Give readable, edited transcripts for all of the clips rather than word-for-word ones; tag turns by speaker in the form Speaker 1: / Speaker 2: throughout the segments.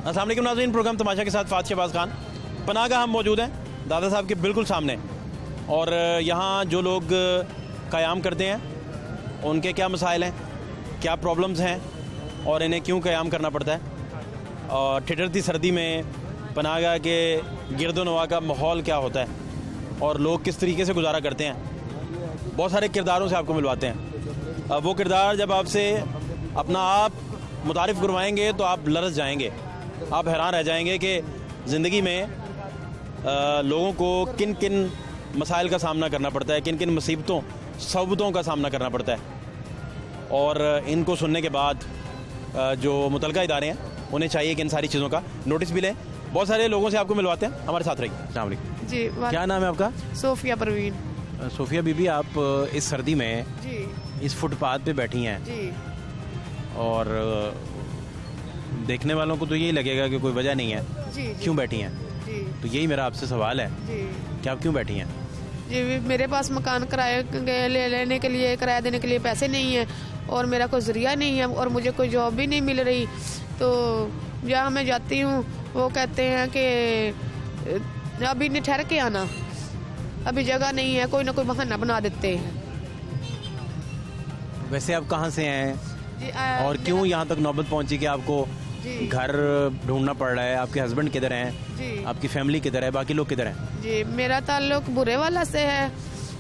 Speaker 1: अस्सलाम वालेकुम नाज़रीन, प्रोग्राम तमाशा के साथ फ़ात शहबाज खान। पनाह का हम मौजूद हैं दादा साहब के बिल्कुल सामने, और यहाँ जो लोग क़याम करते हैं उनके क्या मसाइल हैं, क्या प्रॉब्लम्स हैं और इन्हें क्यों क़याम करना पड़ता है, और ठिठुरती सर्दी में पनाहगाह के गिरदोनवा का माहौल क्या होता है और लोग किस तरीके से गुजारा करते हैं। बहुत सारे किरदारों से आपको मिलवाते हैं। वो किरदार जब आपसे अपना आप मुतारिफ़ करवाएंगे तो आप लरज़ जाएंगे, आप हैरान रह जाएंगे कि ज़िंदगी में लोगों को किन किन मसाइल का सामना करना पड़ता है, किन किन मुसीबतों सबूतों का सामना करना पड़ता है। और इनको सुनने के बाद जो मुतलका इदारे हैं उन्हें चाहिए कि इन सारी चीज़ों का नोटिस भी लें। बहुत सारे लोगों से आपको मिलवाते हैं, हमारे साथ रहिए। अस्सलाम वालेकुम
Speaker 2: जी।
Speaker 1: क्या नाम है आपका?
Speaker 2: सोफिया परवीन।
Speaker 1: सोफिया बीबी, आप इस सर्दी में
Speaker 2: जी
Speaker 1: इस फुटपाथ पे बैठी हैं
Speaker 2: जी
Speaker 1: और देखने वालों को तो यही लगेगा कि कोई वजह नहीं है
Speaker 2: जी
Speaker 1: क्यों बैठी हैं।
Speaker 2: जी
Speaker 1: तो यही मेरा आपसे सवाल है
Speaker 2: जी
Speaker 1: कि आप क्यों बैठी हैं।
Speaker 2: जी मेरे पास मकान किराए लेने के लिए, किराया देने के लिए पैसे नहीं है और मेरा कोई ज़रिया नहीं है और मुझे कोई जॉब भी नहीं मिल रही। तो जहाँ मैं जाती हूँ वो कहते हैं कि अभी नहीं, ठहर के आना, अभी जगह नहीं है, कोई ना कोई बहाना बना देते हैं।
Speaker 1: वैसे आप कहाँ से हैं
Speaker 2: जी
Speaker 1: और क्यों यहाँ तक नौबत पहुँची कि आपको
Speaker 2: जी
Speaker 1: घर ढूंढना पड़ रहा है? आपके हस्बैंड किधर हैं,
Speaker 2: जी
Speaker 1: आपकी फैमिली किधर है, बाकी लोग किधर हैं?
Speaker 2: जी मेरा ताल्लुक बुरे वाला से है,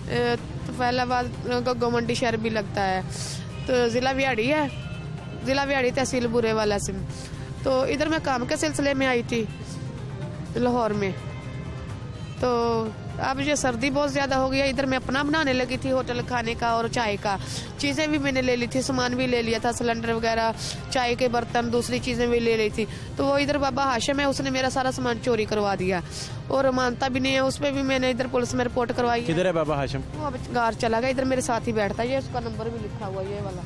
Speaker 2: तो फैलाबाद गवर्नमेंट शहर भी लगता है, तो ज़िला विहाड़ी है, ज़िला विहाड़ी तहसील बुरे वाला से। तो इधर मैं काम के सिलसिले में आई थी लाहौर में। तो अब ये सर्दी बहुत ज़्यादा हो गई है, इधर मैं अपना बनाने लगी थी होटल खाने का और चाय का। चीज़ें भी मैंने ले ली थी, सामान भी ले लिया था, सिलेंडर वगैरह, चाय के बर्तन, दूसरी चीज़ें भी ले ली थी। तो वो इधर बाबा हाशिम है, उसने मेरा सारा सामान चोरी करवा दिया और मानता भी नहीं है। उस पर भी मैंने इधर पुलिस में रिपोर्ट करवाई।
Speaker 1: किधर है बाबा हाशिम?
Speaker 2: वो अब गार चला गया, इधर मेरे साथ ही बैठता है, ये उसका नंबर भी लिखा हुआ ये वाला।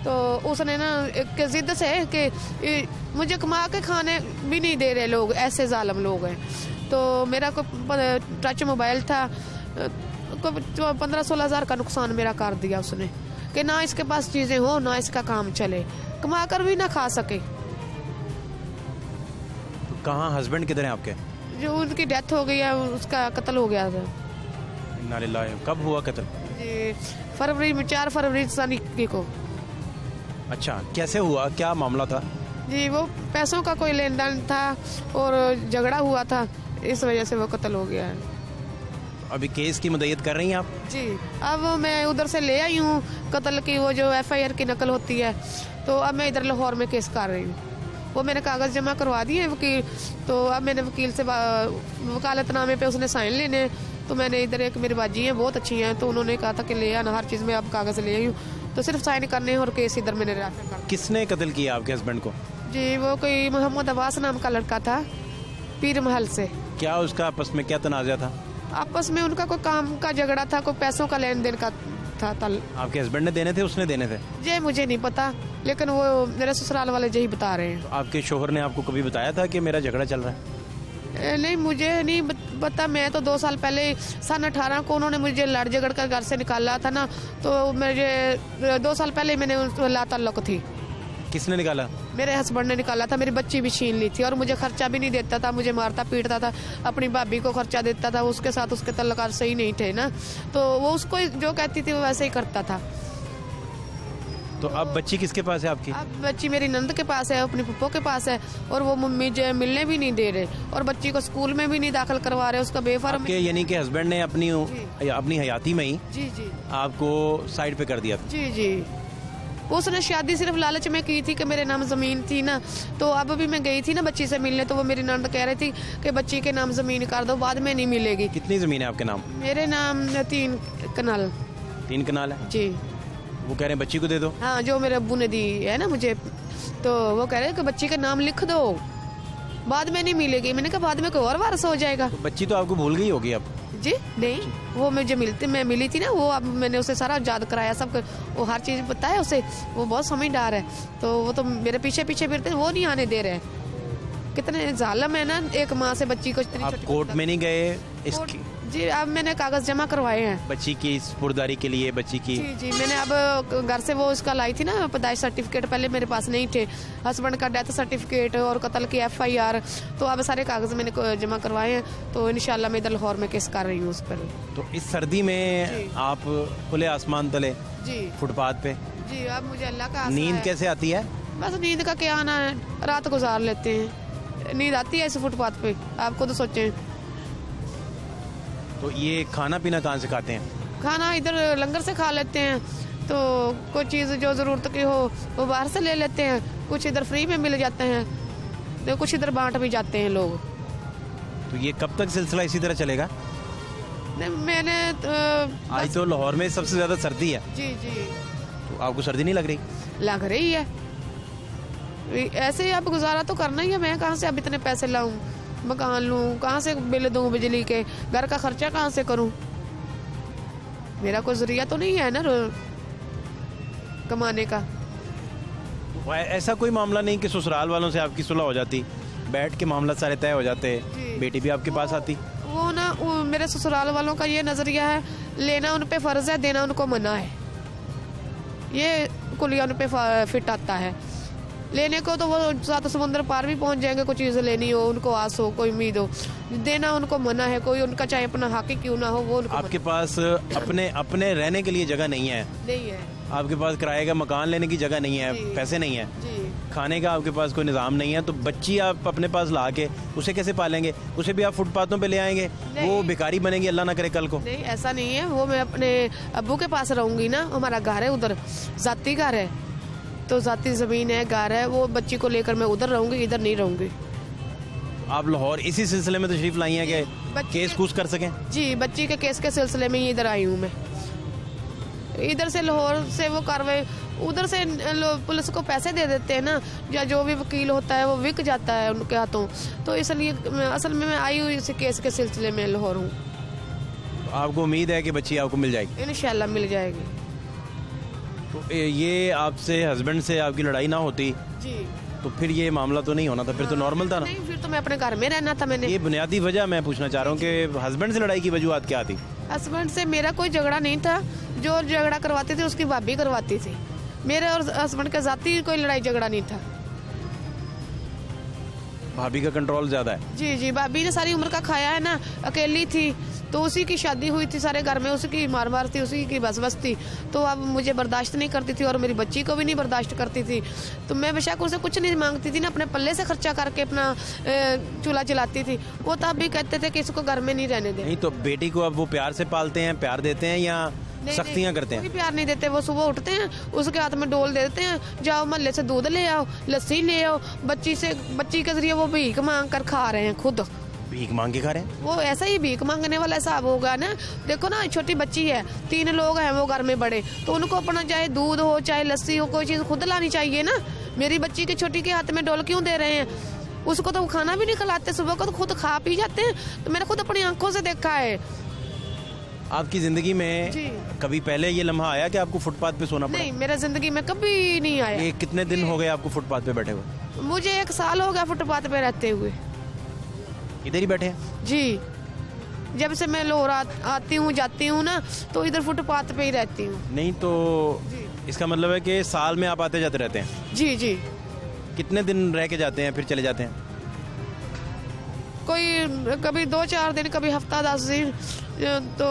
Speaker 2: तो उसने ना एक जिद से कि मुझे कमा के खाने भी नहीं दे रहे लोग, ऐसे जालिम लोग हैं। तो मेरा कोई टच मोबाइल था, कोई 15-16 हज़ार का नुकसान मेरा कर दिया उसने, कि ना इसके पास चीज़ें हो ना इसका काम चले, कमा कर भी ना खा सके।
Speaker 1: तो कहाँ हस्बैंड किधर हैं आपके?
Speaker 2: जो उनकी डेथ हो गई है, उसका कत्ल हो गया था।
Speaker 1: इन्ना लिल्लाह। कब हुआ कत्ल?
Speaker 2: जी फरवरी में, 4 फरवरी सन को।
Speaker 1: अच्छा, कैसे हुआ, क्या मामला था?
Speaker 2: जी वो पैसों का कोई लेन देन था और झगड़ा हुआ था, इस वजह से वो कत्ल हो गया है।
Speaker 1: अभी केस की मदयत कर रही हैं आप?
Speaker 2: जी अब मैं उधर से ले आई हूँ कत्ल की, वो जो FIR की नकल होती है, तो अब मैं इधर लाहौर में केस कर रही हूँ। वो मैंने कागज़ जमा करवा दिए वकील, तो अब मैंने वकील से वकालतनामे पे उसने साइन लेने। तो मैंने इधर एक मेरी बाजी हैं बहुत अच्छी हैं, तो उन्होंने कहा था कि ले आना हर चीज़ में, अब कागज़ ले आई हूँ, तो सिर्फ साइन करने हैं और केस इधर मैंने रेफर कर।
Speaker 1: किसने कत्ल किया आपके हस्बैंड को?
Speaker 2: जी वो कोई मोहम्मद अब्बास नाम का लड़का था, पीर महल से।
Speaker 1: क्या उसका आपस में क्या तनाज़ा था?
Speaker 2: आपस में उनका कोई काम का झगड़ा था, कोई पैसों का लेन देन का था तल।
Speaker 1: आपके हस्बैंड ने देने थे, उसने देने थे?
Speaker 2: ये मुझे नहीं पता, लेकिन वो मेरे ससुराल वाले यही बता रहे हैं।
Speaker 1: तो आपके शोहर ने आपको कभी बताया था कि मेरा झगड़ा चल रहा है?
Speaker 2: नहीं मुझे नहीं पता। मैं तो 2 साल पहले सन 18 को उन्होंने मुझे लड़ झगड़ कर घर से निकाला था ना, तो मुझे 2 साल पहले मैंने ला तल्लुक थी।
Speaker 1: किसने निकाला?
Speaker 2: मेरे हस्बैंड ने निकाला था, मेरी बच्ची भी छीन ली थी और मुझे खर्चा भी नहीं देता था, मुझे मारता पीटता था, अपनी भाभी को खर्चा देता था, उसके साथ उसके तल्लुकात सही नहीं थे ना, तो वो उसको जो कहती थी वो वैसे ही करता था।
Speaker 1: तो अब बच्ची किसके पास है आपकी?
Speaker 2: अब बच्ची मेरी नंद के पास है, अपनी पप्पो के पास है, और वो मम्मी जो मिलने भी नहीं दे रहे और बच्ची को स्कूल में भी नहीं दाखिल करवा रहे, उसका बेफारम।
Speaker 1: यानी कि हस्बैंड ने अपनी हयाती में ही
Speaker 2: जी जी
Speaker 1: आपको साइड पे कर दिया था?
Speaker 2: जी जी उसने शादी सिर्फ लालच में की थी कि मेरे नाम ज़मीन थी ना। तो अब भी मैं गई थी ना बच्ची से मिलने, तो वो मेरी नंद कह रही थी कि बच्ची के नाम ज़मीन कर दो, बाद में नहीं मिलेगी।
Speaker 1: कितनी ज़मीन है आपके नाम?
Speaker 2: मेरे नाम 3 कनाल।
Speaker 1: 3 कनाल है
Speaker 2: जी।
Speaker 1: वो कह रहे हैं बच्ची को दे दो?
Speaker 2: हाँ, जो मेरे अब्बू ने दी है ना मुझे, तो वो कह रहे हैं कि बच्ची का नाम लिख दो, बाद में नहीं मिलेगी। मैंने कहा बाद में कोई और वारस हो जाएगा।
Speaker 1: तो बच्ची तो आपको भूल गई होगी अब?
Speaker 2: जी नहीं, वो मुझे मैं मिली थी ना, वो अब मैंने उसे सारा याद कराया, सब वो हर चीज़ बताया उसे। वो बहुत समझदार है, तो वो तो मेरे पीछे पीछे फिरते, वो नहीं आने दे रहे। कितने जालिम है ना, एक माँ से बच्ची को इतनी
Speaker 1: आप
Speaker 2: छोटी
Speaker 1: कोर्ट में नहीं गए इसकी
Speaker 2: जी अब मैंने कागज जमा करवाए हैं
Speaker 1: बच्ची की स्पुर्दारी के लिए, बच्ची की?
Speaker 2: जी जी मैंने अब घर से वो उसका लाई थी ना पैदाइश सर्टिफिकेट, पहले मेरे पास नहीं थे, हस्बैंड का डेथ सर्टिफिकेट और कत्ल की FIR, तो अब सारे कागज मैंने जमा करवाए हैं। तो इंशाल्लाह मैं इधर लाहौर में केस कर रही हूँ उस पर।
Speaker 1: तो इस सर्दी में आप खुले आसमान तले
Speaker 2: जी
Speaker 1: फुटपाथ पे,
Speaker 2: जी अब मुझे अल्लाह का आसरा
Speaker 1: नींद
Speaker 2: है।
Speaker 1: कैसे आती है?
Speaker 2: बस नींद का क्या आना है, रात गुजार लेते हैं, नींद आती है इस फुटपाथ पे, आप खुद सोचें।
Speaker 1: तो ये खाना पीना कहाँ से खाते हैं?
Speaker 2: खाना इधर लंगर से खा लेते हैं, तो कोई चीज़ जो ज़रूरत की हो वो बाहर से ले लेते हैं, कुछ इधर फ्री में मिल जाते हैं, तो कुछ इधर बांट भी जाते हैं लोग।
Speaker 1: तो ये कब तक सिलसिला इसी तरह चलेगा?
Speaker 2: नहीं, मैंने
Speaker 1: आज तो लाहौर में सबसे ज्यादा सर्दी है,
Speaker 2: जी जी
Speaker 1: तो आपको सर्दी नहीं लग रही?
Speaker 2: लग रही है, ऐसे ही अब गुजारा तो करना ही है। मैं कहाँ से अब इतने पैसे लाऊं, मकान लूं, कहाँ से बिल दूं बिजली के, घर का खर्चा कहाँ से करूं? मेरा कोई जरिया तो नहीं है ना कमाने का।
Speaker 1: ऐसा कोई मामला नहीं कि ससुराल वालों से आपकी सुलह हो जाती, बैठ के मामला सारे तय हो जाते,
Speaker 2: जी।
Speaker 1: बेटी भी आपके पास आती?
Speaker 2: वो ना मेरे ससुराल वालों का ये नजरिया है, लेना उन पे फर्ज है, देना उनको मना है, ये कुलिया उन पे फिट आता है। लेने को तो वो 7 समुंदर पार भी पहुंच जाएंगे, कोई चीज़ लेनी हो, उनको आस हो, कोई उम्मीद हो, देना उनको मना है। कोई उनका चाहे अपना हक ही क्यों ना हो, वो उनको
Speaker 1: आपके पास अपने रहने के लिए जगह नहीं है,
Speaker 2: नहीं है
Speaker 1: आपके पास किराए का मकान लेने की जगह नहीं है,
Speaker 2: जी।
Speaker 1: पैसे नहीं है,
Speaker 2: जी।
Speaker 1: खाने का आपके पास कोई निज़ाम नहीं है, तो बच्ची आप अपने पास ला के उसे कैसे पालेंगे? उसे भी आप फुटपाथों पे ले आएंगे, वो भिखारी बनेगी, अल्लाह ना करे कल को।
Speaker 2: नहीं ऐसा नहीं है, वो मैं अपने अब्बू के पास रहूंगी ना, हमारा घर है उधर, जाती घर है, तो जाती ज़मीन है, घर है, वो बच्ची को लेकर मैं उधर रहूंगी, इधर नहीं रहूंगी।
Speaker 1: आप लाहौर इसी सिलसिले में तशरीफ लाई हैं कि केस कूस कर सकें?
Speaker 2: जी बच्ची के केस के सिलसिले में ही इधर आई हूँ मैं। इधर से लाहौर से वो कार्रवाई, उधर से पुलिस को पैसे दे देते हैं ना, या जो भी वकील होता है वो बिक जाता है उनके हाथों, तो इसलिए असल में मैं आई हुई इस केस के सिलसिले में लाहौर हूँ।
Speaker 1: आपको उम्मीद है कि बच्ची आपको मिल जाएगी?
Speaker 2: इंशाल्लाह मिल जाएगी।
Speaker 1: तो ये आपसे हस्बैंड से आपकी लड़ाई ना होती
Speaker 2: जी
Speaker 1: तो फिर ये मामला तो नहीं होना था, फिर तो नॉर्मल था ना?
Speaker 2: नहीं, फिर तो मैं अपने घर में रहना था। मैंने
Speaker 1: ये बुनियादी वजह मैं पूछना चाह रहा हूँ कि हस्बैंड से लड़ाई की वजूहत क्या थी?
Speaker 2: हस्बैंड से मेरा कोई झगड़ा नहीं था, जो झगड़ा करवाती थी उसकी भाभी करवाती थी, मेरे और हस्बैंड का जाती कोई लड़ाई झगड़ा नहीं था।
Speaker 1: भाभी का कंट्रोल ज्यादा है?
Speaker 2: जी जी भाभी ने सारी उम्र का खाया है ना, अकेली थी, तो उसी की शादी हुई थी, सारे घर में उसी की मार मार थी, उसी की बस बस थी, तो अब मुझे बर्दाश्त नहीं करती थी और मेरी बच्ची को भी नहीं बर्दाश्त करती थी। तो मैं बेशक उसे कुछ नहीं मांगती थी ना, अपने पल्ले से खर्चा करके अपना चूल्हा चलाती थी। वो तब भी कहते थे कि इसको घर में नहीं रहने दे।
Speaker 1: नहीं तो बेटी को अब वो प्यार से पालते हैं, प्यार देते हैं या सख्तियां करते हैं?
Speaker 2: कोई प्यार नहीं देते, वो सुबह उठते हैं उसके हाथ में डोल देते हैं, जाओ महल्ले से दूध ले आओ, लस्सी ले आओ, बच्ची के जरिए वो भीख मांग कर खा रहे हैं, खुद
Speaker 1: भीख मांग के खा रहे हैं?
Speaker 2: वो ऐसा ही भीख मांगने वाला हिसाब होगा ना। देखो ना, छोटी बच्ची है, 3 लोग हैं वो घर में बड़े, तो उनको अपना चाहे दूध हो चाहे लस्सी हो, कोई चीज़ खुद लानी चाहिए ना। मेरी बच्ची के छोटी के हाथ में डोल क्यों दे रहे हैं? उसको तो खाना भी नहीं खिलाते, सुबह को तो खुद खा पी जाते हैं, तो मैंने खुद अपनी आंखों से देखा है।
Speaker 1: आपकी जिंदगी में
Speaker 2: जी।
Speaker 1: कभी पहले ये लम्हा आया कि आपको फुटपाथ पे सोना पड़ा?
Speaker 2: नहीं, मेरा जिंदगी में कभी नहीं आया।
Speaker 1: ये कितने दिन हो गए आपको फुटपाथ पे बैठे हुए?
Speaker 2: मुझे 1 साल हो गया फुटपाथ पे रहते हुए।
Speaker 1: इधर ही बैठे हैं?
Speaker 2: जी, जब से मैं लाहौर आती हूँ जाती हूँ ना, तो इधर फुटपाथ पे ही रहती हूँ।
Speaker 1: नहीं तो
Speaker 2: जी।
Speaker 1: इसका मतलब है कि साल में आप आते जाते रहते हैं?
Speaker 2: जी जी।
Speaker 1: कितने दिन रह के जाते हैं फिर चले जाते हैं?
Speaker 2: कोई कभी 2-4 दिन, कभी हफ्ता 10 दिन, तो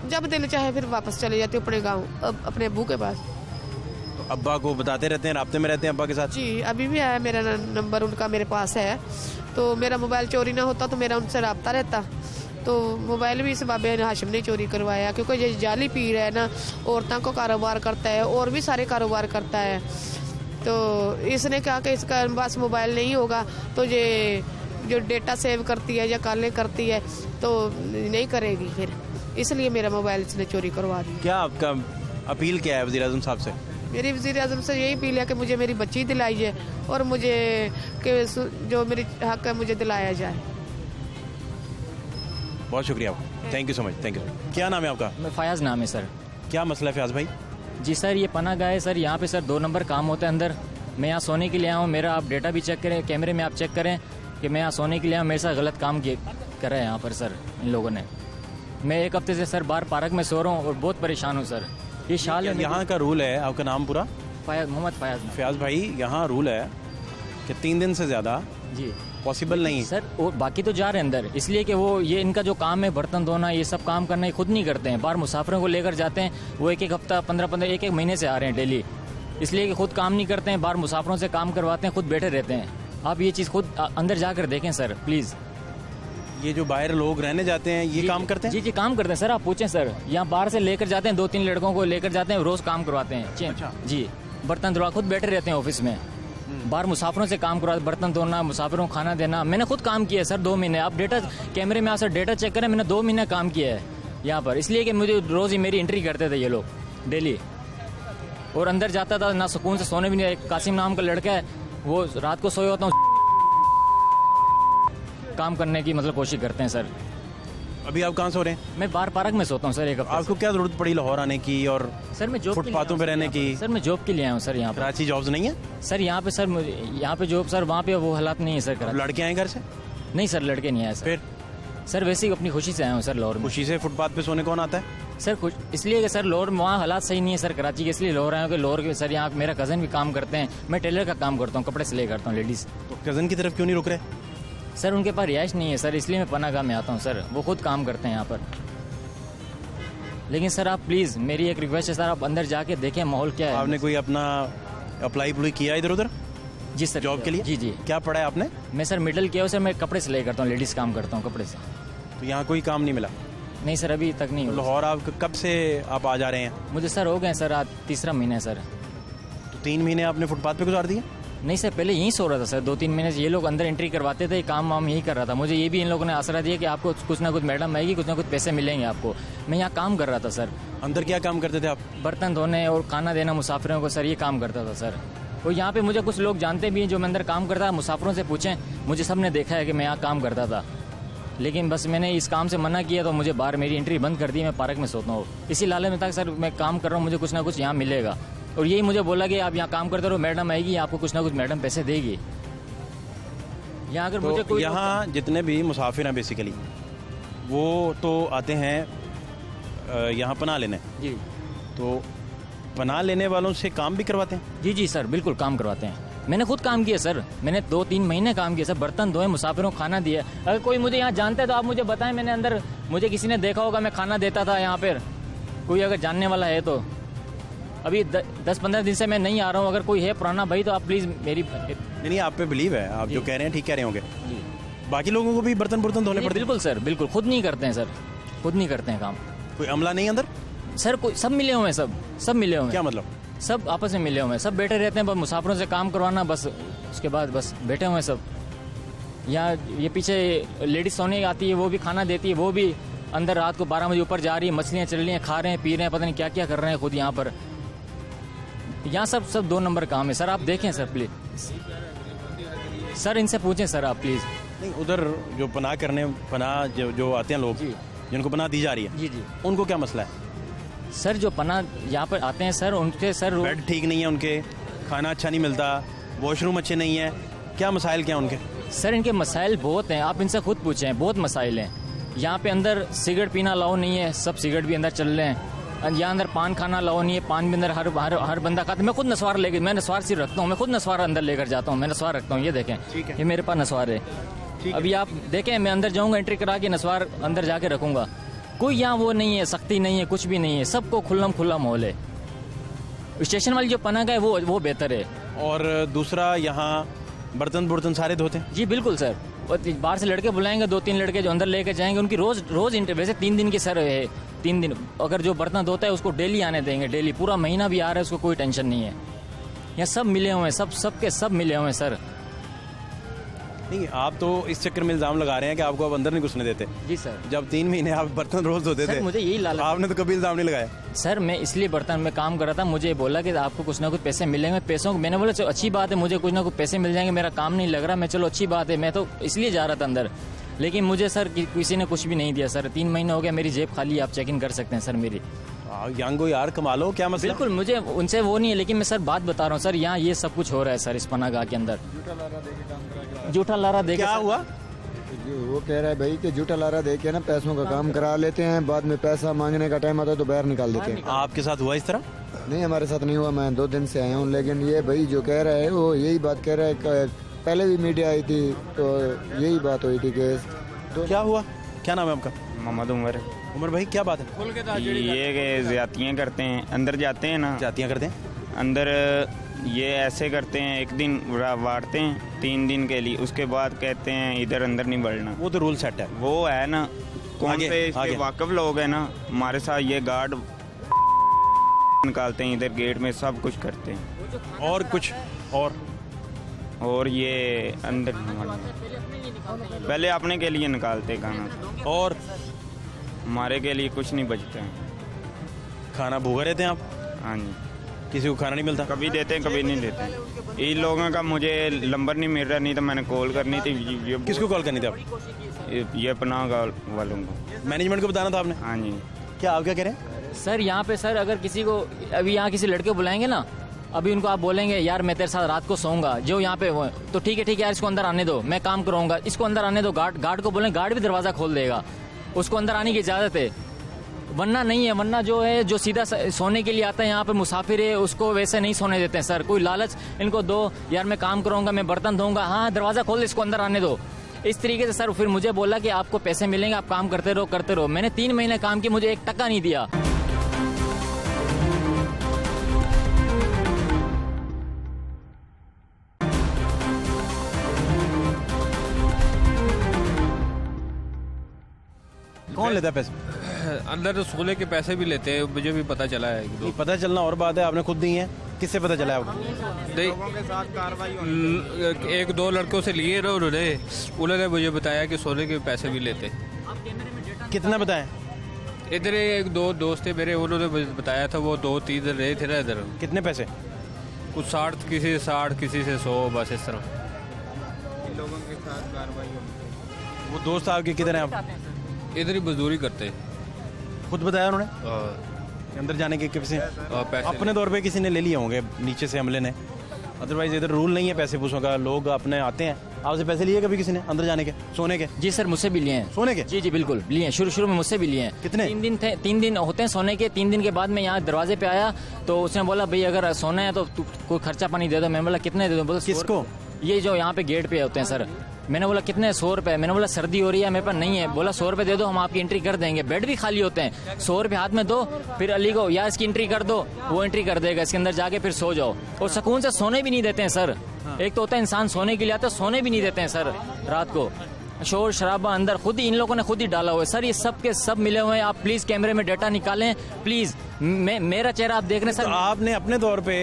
Speaker 2: जब दिल चाहे फिर वापस चले जाती हूँ अपने गाँव, अपने अब्बू के पास।
Speaker 1: तो अब्बा को बताते रहते हैं, राब्ते में रहते हैं अब्बा के साथ?
Speaker 2: जी, अभी भी है, मेरा नंबर उनका मेरे पास है, तो मेरा मोबाइल चोरी ना होता तो मेरा उनसे रब्ता रहता। तो मोबाइल भी इस बाबे हाशिम ने चोरी करवाया, क्योंकि ये जाली पीर है ना, औरतों को कारोबार करता है और भी सारे कारोबार करता है। तो इसने कहा कि इसका पास मोबाइल नहीं होगा तो ये जो डेटा सेव करती है या कॉलें करती है तो नहीं करेगी, फिर इसलिए मेरा मोबाइल इसने चोरी करवा दिया।
Speaker 1: क्या आपका अपील क्या है वज़ीर आज़म साहब से?
Speaker 2: मेरी वज़ीर आज़म से यही अपील है कि मुझे मेरी बच्ची दिलाई जाए और मुझे कि जो मेरी हक है मुझे दिलाया जाए।
Speaker 1: बहुत शुक्रिया आपका, thank you so much, thank you. क्या नाम है आपका?
Speaker 3: फयाज़ नाम है सर।
Speaker 1: क्या मसला है फयाज भाई?
Speaker 3: जी सर, ये पनाह गाह है सर, यहाँ पे सर 2 नंबर काम होता है अंदर। मैं यहाँ सोने के लिए आया हूँ, मेरा आप डेटा भी चेक करें, कैमरे में आप चेक करें, कि मैं यहाँ सोने के लिए मेरे साथ गलत काम करा है यहाँ पर सर इन लोगों ने। मैं एक हफ्ते से सर बाहर पार्क में सो रहा हूँ और बहुत परेशान हूँ सर। ये शाल है
Speaker 1: यहाँ का रूल है, आपका नाम पूरा?
Speaker 3: फयाज, मोहम्मद फयाज।
Speaker 1: फयाज भाई, यहाँ रूल है कि 3 दिन से ज़्यादा
Speaker 3: जी
Speaker 1: पॉसिबल नहीं
Speaker 3: सर। और बाकी तो जा रहे हैं अंदर, इसलिए कि वो ये इनका जो काम है बर्तन धोना ये सब काम करना ये खुद नहीं करते हैं, बाहर मुसाफिरों को लेकर जाते हैं। वो एक हफ्ता 15 एक महीने से आ रहे हैं डेली, इसलिए कि खुद काम नहीं करते हैं, बाहर मुसाफिरों से काम करवाते हैं, खुद बैठे रहते हैं। आप ये चीज़ खुद अंदर जाकर देखें सर प्लीज़।
Speaker 1: ये जो बाहर लोग रहने जाते हैं ये काम करते हैं?
Speaker 3: जी काम करते हैं सर। आप पूछें सर, यहाँ बाहर से लेकर जाते हैं 2-3 लड़कों को लेकर जाते हैं, रोज काम करवाते हैं।
Speaker 1: अच्छा।
Speaker 3: जी बर्तन धोना, खुद बैठे रहते हैं ऑफिस में, बाहर मुसाफिरों से काम करवाते, बर्तन धोना, मुसाफिरों को खाना देना। मैंने खुद काम किया है सर 2 महीने। आप डेटा कैमरे में सर डेटा चेक करें, मैंने 2 महीने काम किया है यहाँ पर, इसलिए कि मुझे रोज ही मेरी एंट्री करते थे ये लोग डेली। और अंदर जाता था ना, सुकून से सोने भी नहीं। एक कासिम नाम का लड़का है, वो रात को सोए होता हूँ, काम करने की मतलब कोशिश करते हैं सर।
Speaker 1: अभी आप कहाँ सो रहे हैं?
Speaker 3: मैं बाहर पार्क में सोता हूँ सर एक हफ्ते
Speaker 1: आपको क्या जरूरत पड़ी लाहौर आने की और
Speaker 3: सर मैं जॉब
Speaker 1: फुटपाथों पे रहने की?
Speaker 3: सर मैं जॉब के लिए आया हूँ सर यहाँ पर।
Speaker 1: कराची जॉब्स नहीं है
Speaker 3: सर यहाँ पे सर यहाँ पे जॉब सर, वहाँ पे वो हालात नहीं है सर। कराची
Speaker 1: लड़के आए घर से?
Speaker 3: नहीं सर, लड़के नहीं आए सर।
Speaker 1: फिर
Speaker 3: सर वैसे ही अपनी खुशी से आया हूँ सर लाहौर में।
Speaker 1: खुशी से फुटपाथ पे सोने कौन आता है
Speaker 3: सर? खुश इसलिए कि सर लाहौर में वहाँ हालात सही नहीं है सर कराची के, इसलिए लाहौर आया हूँ कि लाहौर के सर यहाँ मेरा कज़न भी काम करते हैं, मैं टेलर का काम करता हूँ, कपड़े सिलाई करता हूँ लेडीज़।
Speaker 1: तो कज़न की तरफ क्यों नहीं रुक रहे?
Speaker 3: सर उनके पास रिहाइश नहीं है सर, इसलिए मैं पनागाह में आता हूँ सर। वो खुद काम करते हैं यहाँ पर। लेकिन सर आप प्लीज़, मेरी एक रिक्वेस्ट है सर, आप अंदर जाके देखें माहौल क्या है।
Speaker 1: आपने कोई अपना अप्लाई किया इधर उधर
Speaker 3: जी सर
Speaker 1: जॉब के लिए?
Speaker 3: जी क्या
Speaker 1: पढ़ा है आपने?
Speaker 3: मैं सर मिडिल किया हूँ सर, मैं कपड़े सिलाई करता हूँ, लेडीज़ काम करता हूँ कपड़े से।
Speaker 1: तो यहाँ कोई काम नहीं मिला?
Speaker 3: नहीं सर अभी तक नहीं।
Speaker 1: लाहौर आप कब से आप आ जा रहे हैं?
Speaker 3: मुझे सर हो गए सर आज 3रा महीना है सर।
Speaker 1: तो 3 महीने आपने फुटपाथ पे गुजार दिए?
Speaker 3: नहीं सर, पहले यहीं सो रहा था सर 2-3 महीने से। ये लोग अंदर एंट्री करवाते थे, काम वाम यही कर रहा था। मुझे ये भी इन लोगों ने आसरा दिया कि आपको कुछ ना कुछ मैडम आएगी, कुछ ना कुछ पैसे मिलेंगे आपको। मैं यहाँ काम कर रहा था सर।
Speaker 1: अंदर क्या काम करते थे आप?
Speaker 3: बर्तन धोने और खाना देना मुसाफिरों को सर, ये काम करता था सर। और यहाँ पे मुझे कुछ लोग जानते भी हैं जो मैं अंदर काम करता था, मुसाफिरों से पूछें, मुझे सब ने देखा है कि मैं यहाँ काम करता था। लेकिन बस मैंने इस काम से मना किया तो मुझे बाहर मेरी एंट्री बंद कर दी। मैं पार्क में सोता हूँ इसी लालच में था कि सर मैं काम कर रहा हूँ, मुझे कुछ ना कुछ यहाँ मिलेगा। और यही मुझे बोला कि आप यहाँ काम करते रहो, मैडम आएगी आपको कुछ ना कुछ मैडम पैसे देगी। यहाँ अगर मुझे कोई
Speaker 1: यहाँ जितने भी मुसाफिर हैं बेसिकली वो तो आते हैं यहाँ पनाह लेने।
Speaker 3: जी
Speaker 1: तो पनाह लेने वालों से काम भी करवाते हैं?
Speaker 3: जी सर बिल्कुल काम करवाते हैं। मैंने खुद काम किया सर, मैंने 2-3 महीने काम किया सर, बर्तन धोए, मुसाफिरों को खाना दिया। अगर कोई मुझे यहाँ जानता है तो आप मुझे बताएं, मैंने अंदर मुझे किसी ने देखा होगा, मैं खाना देता था यहाँ पर, कोई अगर जानने वाला है तो। अभी 10-15 दिन से मैं नहीं आ रहा हूँ, अगर कोई है पुराना भाई तो आप प्लीज़ मेरी
Speaker 1: नहीं आप पे बिलीव है, आप जो कह रहे हैं ठीक कह रहे होंगे। बाकी लोगों को भी बर्तन धोने पड़ते?
Speaker 3: बिल्कुल सर बिल्कुल, खुद नहीं करते हैं सर, खुद नहीं करते हैं काम।
Speaker 1: कोई अमला नहीं अंदर?
Speaker 3: सर कोई सब मिले हुए हैं, सब मिले हुए हैं।
Speaker 1: क्या मतलब?
Speaker 3: सब आपस में मिले हुए हैं, सब बैठे रहते हैं, बस मुसाफिरों से काम करवाना, बस उसके बाद बस बैठे हुए हैं सब। यहाँ ये पीछे लेडीज सोने आती है, वो भी खाना देती है, वो भी अंदर रात को 12 बजे ऊपर जा रही है, मछलियाँ चल रही हैं, खा रहे हैं, पी रहे हैं, पता नहीं क्या क्या कर रहे हैं खुद यहाँ पर। यहाँ सब 2 नंबर काम है सर, आप देखें सर प्लीज। सर इनसे पूछें सर आप प्लीज़।
Speaker 1: नहीं उधर जो पनाह जो आते हैं लोग जिनको पनाह दी जा रही है,
Speaker 3: जी
Speaker 1: उनको क्या मसला है?
Speaker 3: सर जो पनाह यहाँ पर आते हैं सर, उनके सर
Speaker 1: बेड ठीक नहीं है उनके, खाना अच्छा नहीं मिलता, वॉशरूम अच्छे नहीं है, क्या मसाइल क्या उनके?
Speaker 3: सर इनके मसाइल बहुत हैं, आप इनसे खुद पूछें, बहुत मसाइल हैं। यहाँ पे अंदर सिगरेट पीना अलाउ नहीं है, सब सिगरेट भी अंदर चल रहे हैं। यहाँ अंदर पान खाना अलाउ नहीं है, पान भी अंदर हर बंदा खाता है। मैं खुद नस्वार लेकर, मैं नस्वार सिर्फ रखता हूँ, मैं खुद नस्वार अंदर लेकर जाता हूँ, मैं नस्वार रखता हूँ। ये देखें, ये मेरे पास नस्वार है। अभी आप देखें, मैं अंदर जाऊँगा, एंट्री करा के नस्वार अंदर जाके रखूँगा। कोई यहाँ वो नहीं है, सख्ती नहीं है, कुछ भी नहीं है, सबको खुला माहौल है। स्टेशन वाली जो पनाह है वो बेहतर है।
Speaker 1: और दूसरा यहाँ बर्तन सारे धोते हैं?
Speaker 3: जी बिल्कुल सर, बाहर से लड़के बुलाएंगे, 2-3 लड़के जो अंदर लेके जाएंगे, उनकी रोज वैसे 3 दिन की सर है, 3 दिन। अगर जो बर्तन धोता है उसको डेली आने देंगे, डेली पूरा महीना भी आ रहा है, उसको कोई टेंशन नहीं है। यहाँ सब मिले हुए हैं, सब मिले हुए हैं सर।
Speaker 1: नहीं आप तो इस चक्कर में इल्जाम लगा रहे हैं कि आपको अब अंदर नहीं घुसने देते।
Speaker 3: जी सर,
Speaker 1: जब 3 महीने आप बर्तन रोज धोते थे,
Speaker 3: मुझे यही लालच,
Speaker 1: आपने तो कभी इल्जाम नहीं लगाया।
Speaker 3: सर मैं इसलिए बर्तन में काम कर रहा था, मुझे बोला कि आपको कुछ ना कुछ पैसे मिलेंगे, पैसों को मैंने बोला चलो अच्छी बात है, मुझे कुछ ना कुछ पैसे मिल जाएंगे, मेरा काम नहीं लग रहा, मैं चलो अच्छी बात है, मैं तो इसलिए जा रहा था अंदर। लेकिन मुझे सर किसी ने कुछ भी नहीं दिया सर, 3 महीने हो गया, मेरी जेब खाली, आप चेक इन कर सकते हैं सर मेरी।
Speaker 1: यांगो यार कमा लो, क्या मसला?
Speaker 3: बिल्कुल मुझे उनसे वो नहीं है, लेकिन मैं सर बात बता रहा हूँ सर, यहाँ ये सब कुछ हो रहा है सर इस पनाहगाह के अंदर। जूठा लारा दे के
Speaker 1: क्या हुआ?
Speaker 4: वो कह रहा है भाई कि झूठा लारा दे के ना पैसों का काम करा लेते हैं, बाद में पैसा मांगने का टाइम आता है तो बाहर निकाल देते हैं।
Speaker 1: आपके साथ हुआ इस तरह?
Speaker 4: नहीं, हमारे साथ नहीं हुआ, मैं 2 दिन से आया हूँ। लेकिन ये भाई जो कह रहा है वो यही बात कह रहा है। पहले भी मीडिया आई थी तो यही बात हुई थी कि
Speaker 1: क्या हुआ? क्या नाम है आपका?
Speaker 5: मोहम्मद उमर।
Speaker 1: उमर भाई क्या बात है?
Speaker 5: ये ज्यादतियाँ करते हैं, अंदर जाते हैं ना,
Speaker 1: जातियाँ करते हैं
Speaker 5: अंदर ये ऐसे करते हैं, 1 दिन वारते हैं 3 दिन के लिए, उसके बाद कहते हैं इधर अंदर नहीं बढ़ना।
Speaker 1: वो तो रूल सेट है।
Speaker 5: वो है ना, कौन
Speaker 1: आगे,
Speaker 5: से इसके
Speaker 1: आगे।
Speaker 5: वाकिफ लोग हैं ना, हमारे साथ ये गार्ड निकालते हैं, इधर गेट में सब कुछ करते हैं।
Speaker 1: और कुछ
Speaker 5: और ये अंदर नहीं बढ़ना। पहले अपने के लिए निकालते खाना,
Speaker 1: और
Speaker 5: हमारे के लिए कुछ नहीं बचते हैं।
Speaker 1: खाना भूखे रहते हैं आप?
Speaker 5: हाँ जी,
Speaker 1: किसी को खाना नहीं मिलता?
Speaker 5: कभी देते हैं कभी नहीं देते। इन लोगों का मुझे नंबर नहीं मिल रहा, नहीं तो मैंने कॉल करनी थी।
Speaker 1: किसको कॉल करनी थी आप?
Speaker 5: ये पनाह वालों को।
Speaker 1: मैनेजमेंट को बताना था आपने?
Speaker 5: हाँ जी।
Speaker 1: क्या आप क्या कह रहे हैं?
Speaker 3: सर यहाँ पे सर अगर किसी को अभी यहाँ किसी लड़के को बुलाएंगे ना, अभी उनको आप बोलेंगे यार मैं तेरे साथ रात को सोऊंगा, जो यहाँ पे वो तो ठीक है यार इसको अंदर आने दो, मैं काम करूंगा, इसको अंदर आने दो। गार्ड को बोलेंगे, गार्ड भी दरवाजा खोल देगा, उसको अंदर आने की इजाजत है। वरना नहीं है, वरना जो है जो सीधा सोने के लिए आता है यहाँ पे मुसाफिर है, उसको वैसे नहीं सोने देते हैं सर। कोई लालच इनको दो, यार मैं काम करूंगा, मैं बर्तन धोऊंगा, हाँ दरवाजा खोल दे, इसको अंदर आने दो, इस तरीके से सर। फिर मुझे बोला कि आपको पैसे मिलेंगे, आप काम करते रहो। मैंने 3 महीने काम किया, मुझे 1 टका नहीं दिया।
Speaker 1: कौन लेता है पैसे?
Speaker 6: अंदर तो सोने के पैसे भी लेते हैं, मुझे भी पता चला है।
Speaker 1: नहीं, पता चलना और बात है, आपने खुद दी है, किससे पता चला है आपको?
Speaker 6: नहीं, 1-2 लड़कों से लिए ना उन्होंने मुझे बताया कि सोने के पैसे भी लेते।
Speaker 1: कितना बताएं?
Speaker 6: इधर 1-2 दोस्त थे मेरे, उन्होंने मुझे बताया था, वो 2-3 दिन रहे थे ना इधर।
Speaker 1: कितने पैसे?
Speaker 6: कुछ 60, किसी से 60, किसी से 100, बस इस तरह।
Speaker 5: लोगों के साथ कार्रवाई होनी।
Speaker 1: वो दोस्त आपके किधर हैं आप?
Speaker 6: इधर ही मजदूरी करते।
Speaker 1: खुद बताया उन्होंने
Speaker 6: आ,
Speaker 1: अंदर जाने के किसी
Speaker 6: पैसे
Speaker 1: अपने तौर पे किसी ने ले लिए होंगे नीचे से हमले ने, अदरवाइज इधर रूल नहीं है पैसे पूछों का। लोग अपने आते हैं। आपसे पैसे लिए कभी किसी ने अंदर जाने के, सोने के?
Speaker 3: जी सर, मुझसे भी लिए हैं।
Speaker 1: सोने के?
Speaker 3: जी बिल्कुल लिए हैं, शुरू में मुझसे भी लिए हैं।
Speaker 1: कितने?
Speaker 3: 3 दिन थे, 3 दिन होते हैं सोने के। 3 दिन के बाद मैं यहाँ दरवाजे पे आया तो उसने बोला भाई अगर सोना है तो कोई खर्चा पानी दे दो। मैंने बोला कितने दे दो? बोला
Speaker 1: किसको?
Speaker 3: ये जो यहाँ पे गेट पे होते हैं सर। मैंने बोला कितने? 100 रुपए। मैंने बोला सर्दी हो रही है, मेरे पास नहीं है। बोला 100 रुपए दे दो, हम आपकी एंट्री कर देंगे। बेड भी खाली होते हैं, 100 रुपए हाथ में दो, फिर अली को यार इसकी एंट्री कर दो, वो एंट्री कर देगा, इसके अंदर जाके फिर सो जाओ। और सुकून से सोने भी नहीं देते हैं सर। एक तो होता है इंसान सोने के लिए आता है, सोने भी नहीं देते हैं सर रात को। शोर शराबा अंदर खुद ही इन लोगों ने खुद ही डाला हुआ है सर। ये सब के सब मिले हुए हैं। आप प्लीज कैमरे में डाटा निकालें प्लीज। मेरा चेहरा आप देख रहे हैं सर।
Speaker 1: तो आपने अपने तौर पे,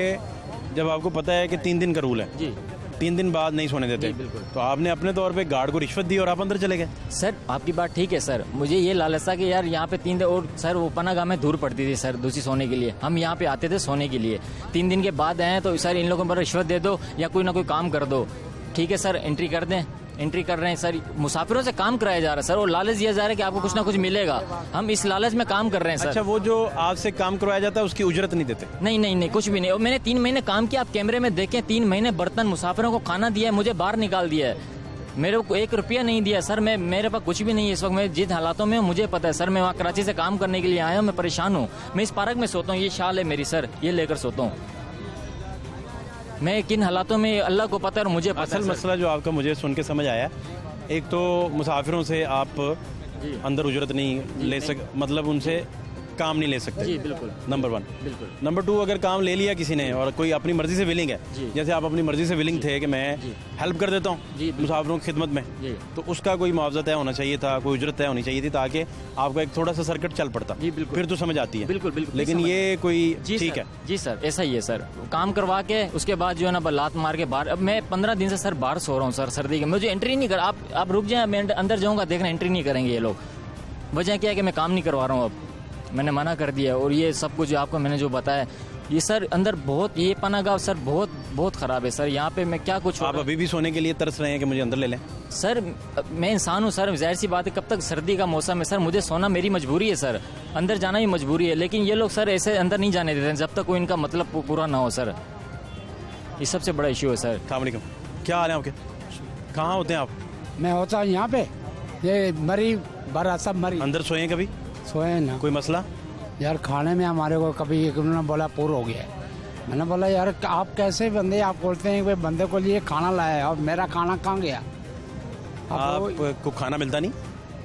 Speaker 1: जब आपको पता है कि 3 दिन का रूल है
Speaker 3: जी,
Speaker 1: 3 दिन बाद नहीं सोने देते, तो आपने अपने तौर पे गार्ड को रिश्वत दी और आप अंदर चले गए?
Speaker 3: सर आपकी बात ठीक है सर। मुझे ये लालच था कि यार यहाँ पे 3 दिन और सर वो पनागाह में दूर पड़ती थी सर दूसरी सोने के लिए। हम यहाँ पे आते थे सोने के लिए। 3 दिन के बाद आए तो सर इन लोगों पर रिश्वत दे दो या कोई ना कोई काम कर दो। ठीक है सर, एंट्री कर दें। एंट्री कर रहे हैं सर, मुसाफिरों से काम कराया जा रहा है सर, और लालच दिया जा रहा है कि आपको कुछ ना कुछ मिलेगा। हम इस लालच में काम कर रहे हैं सर।
Speaker 1: अच्छा, वो जो आपसे काम करवाया जाता है उसकी उजरत नहीं देते?
Speaker 3: नहीं कुछ भी नहीं। और मैंने 3 महीने काम किया, आप कैमरे में देखें। 3 महीने बर्तन मुसाफिरों को खाना दिया है, मुझे बाहर निकाल दिया है, मेरे को 1 रुपया नहीं दिया सर। मेरे पास कुछ भी नहीं है इस वक्त। मैं जिन हालातों में हूँ मुझे पता है सर। मैं वहाँ कराची से काम करने के लिए आया हूँ, मैं परेशान हूँ। मैं इस पार्क में सोता हूँ, ये शाल है मेरी सर, ये लेकर सोता हूँ। मैं किन हालातों में अल्लाह को पता है और मुझे पता है।
Speaker 1: असल मसला जो आपका मुझे सुन के समझ आया, एक तो मुसाफिरों से आप अंदर उजरत नहीं ले मतलब उनसे काम नहीं ले सकते।
Speaker 3: जी बिल्कुल,
Speaker 1: नंबर 1।
Speaker 3: बिल्कुल।
Speaker 1: नंबर 2, अगर काम ले लिया किसी ने और कोई अपनी मर्जी से विलिंग है, जैसे आप अपनी मर्जी से विलिंग थे कि मैं हेल्प कर देता हूँ मुसाफिरों की खिदमत में, तो उसका कोई मुआवजा तय होना चाहिए था, कोई उजरत तय होनी चाहिए थी, ताकि आपका एक थोड़ा सा सर्किट चल पड़ता। फिर तो समझ आती है।
Speaker 3: बिल्कुल।
Speaker 1: लेकिन ये कोई ठीक है?
Speaker 3: जी सर, ऐसा ही है सर। काम करवा के उसके बाद जो है ना लात मार के बाहर। अब मैं 15 दिन से सर बाहर सो रहा हूँ सर सर्दी के। मुझे एंट्री नहीं कर, आप रुक जाए, मैं अंदर जाऊँगा देखना, एंट्री नहीं करेंगे ये लोग। वजह क्या है कि मैं काम नहीं करवा रहा हूँ, अब मैंने मना कर दिया। और ये सब कुछ आपको मैंने जो बताया, ये सर अंदर बहुत, ये पनागाह सर बहुत ख़राब है सर। यहाँ पे मैं क्या कुछ।
Speaker 1: आप अभी भी सोने के लिए तरस रहे हैं कि मुझे अंदर ले लें?
Speaker 3: सर मैं इंसान हूँ सर, जाहिर सी बात है, कब तक सर्दी का मौसम है सर, मुझे सोना मेरी मजबूरी है सर, अंदर जाना ही मजबूरी है। लेकिन ये लोग सर ऐसे अंदर नहीं जाने देते जब तक कोई इनका मतलब पूरा ना हो सर। ये सबसे बड़ा इशू है सर।
Speaker 1: अस्सलाम वालेकुम, क्या हाल है आपके? कहाँ होते हैं आप?
Speaker 7: मैं होता हूँ यहाँ पे, ये मरी भरा सब मरी
Speaker 1: अंदर सोए हैं कभी?
Speaker 7: सोए ना
Speaker 1: कोई मसला?
Speaker 7: यार। खाने में हमारे को कभी एक उन्होंने बोला पूर हो गया है। मैंने बोला यार आप कैसे बंदे, आप बोलते हैं कि बंदे को लिए खाना लाया है और मेरा खाना कहाँ गया? अब वो
Speaker 1: आपको खाना मिलता नहीं?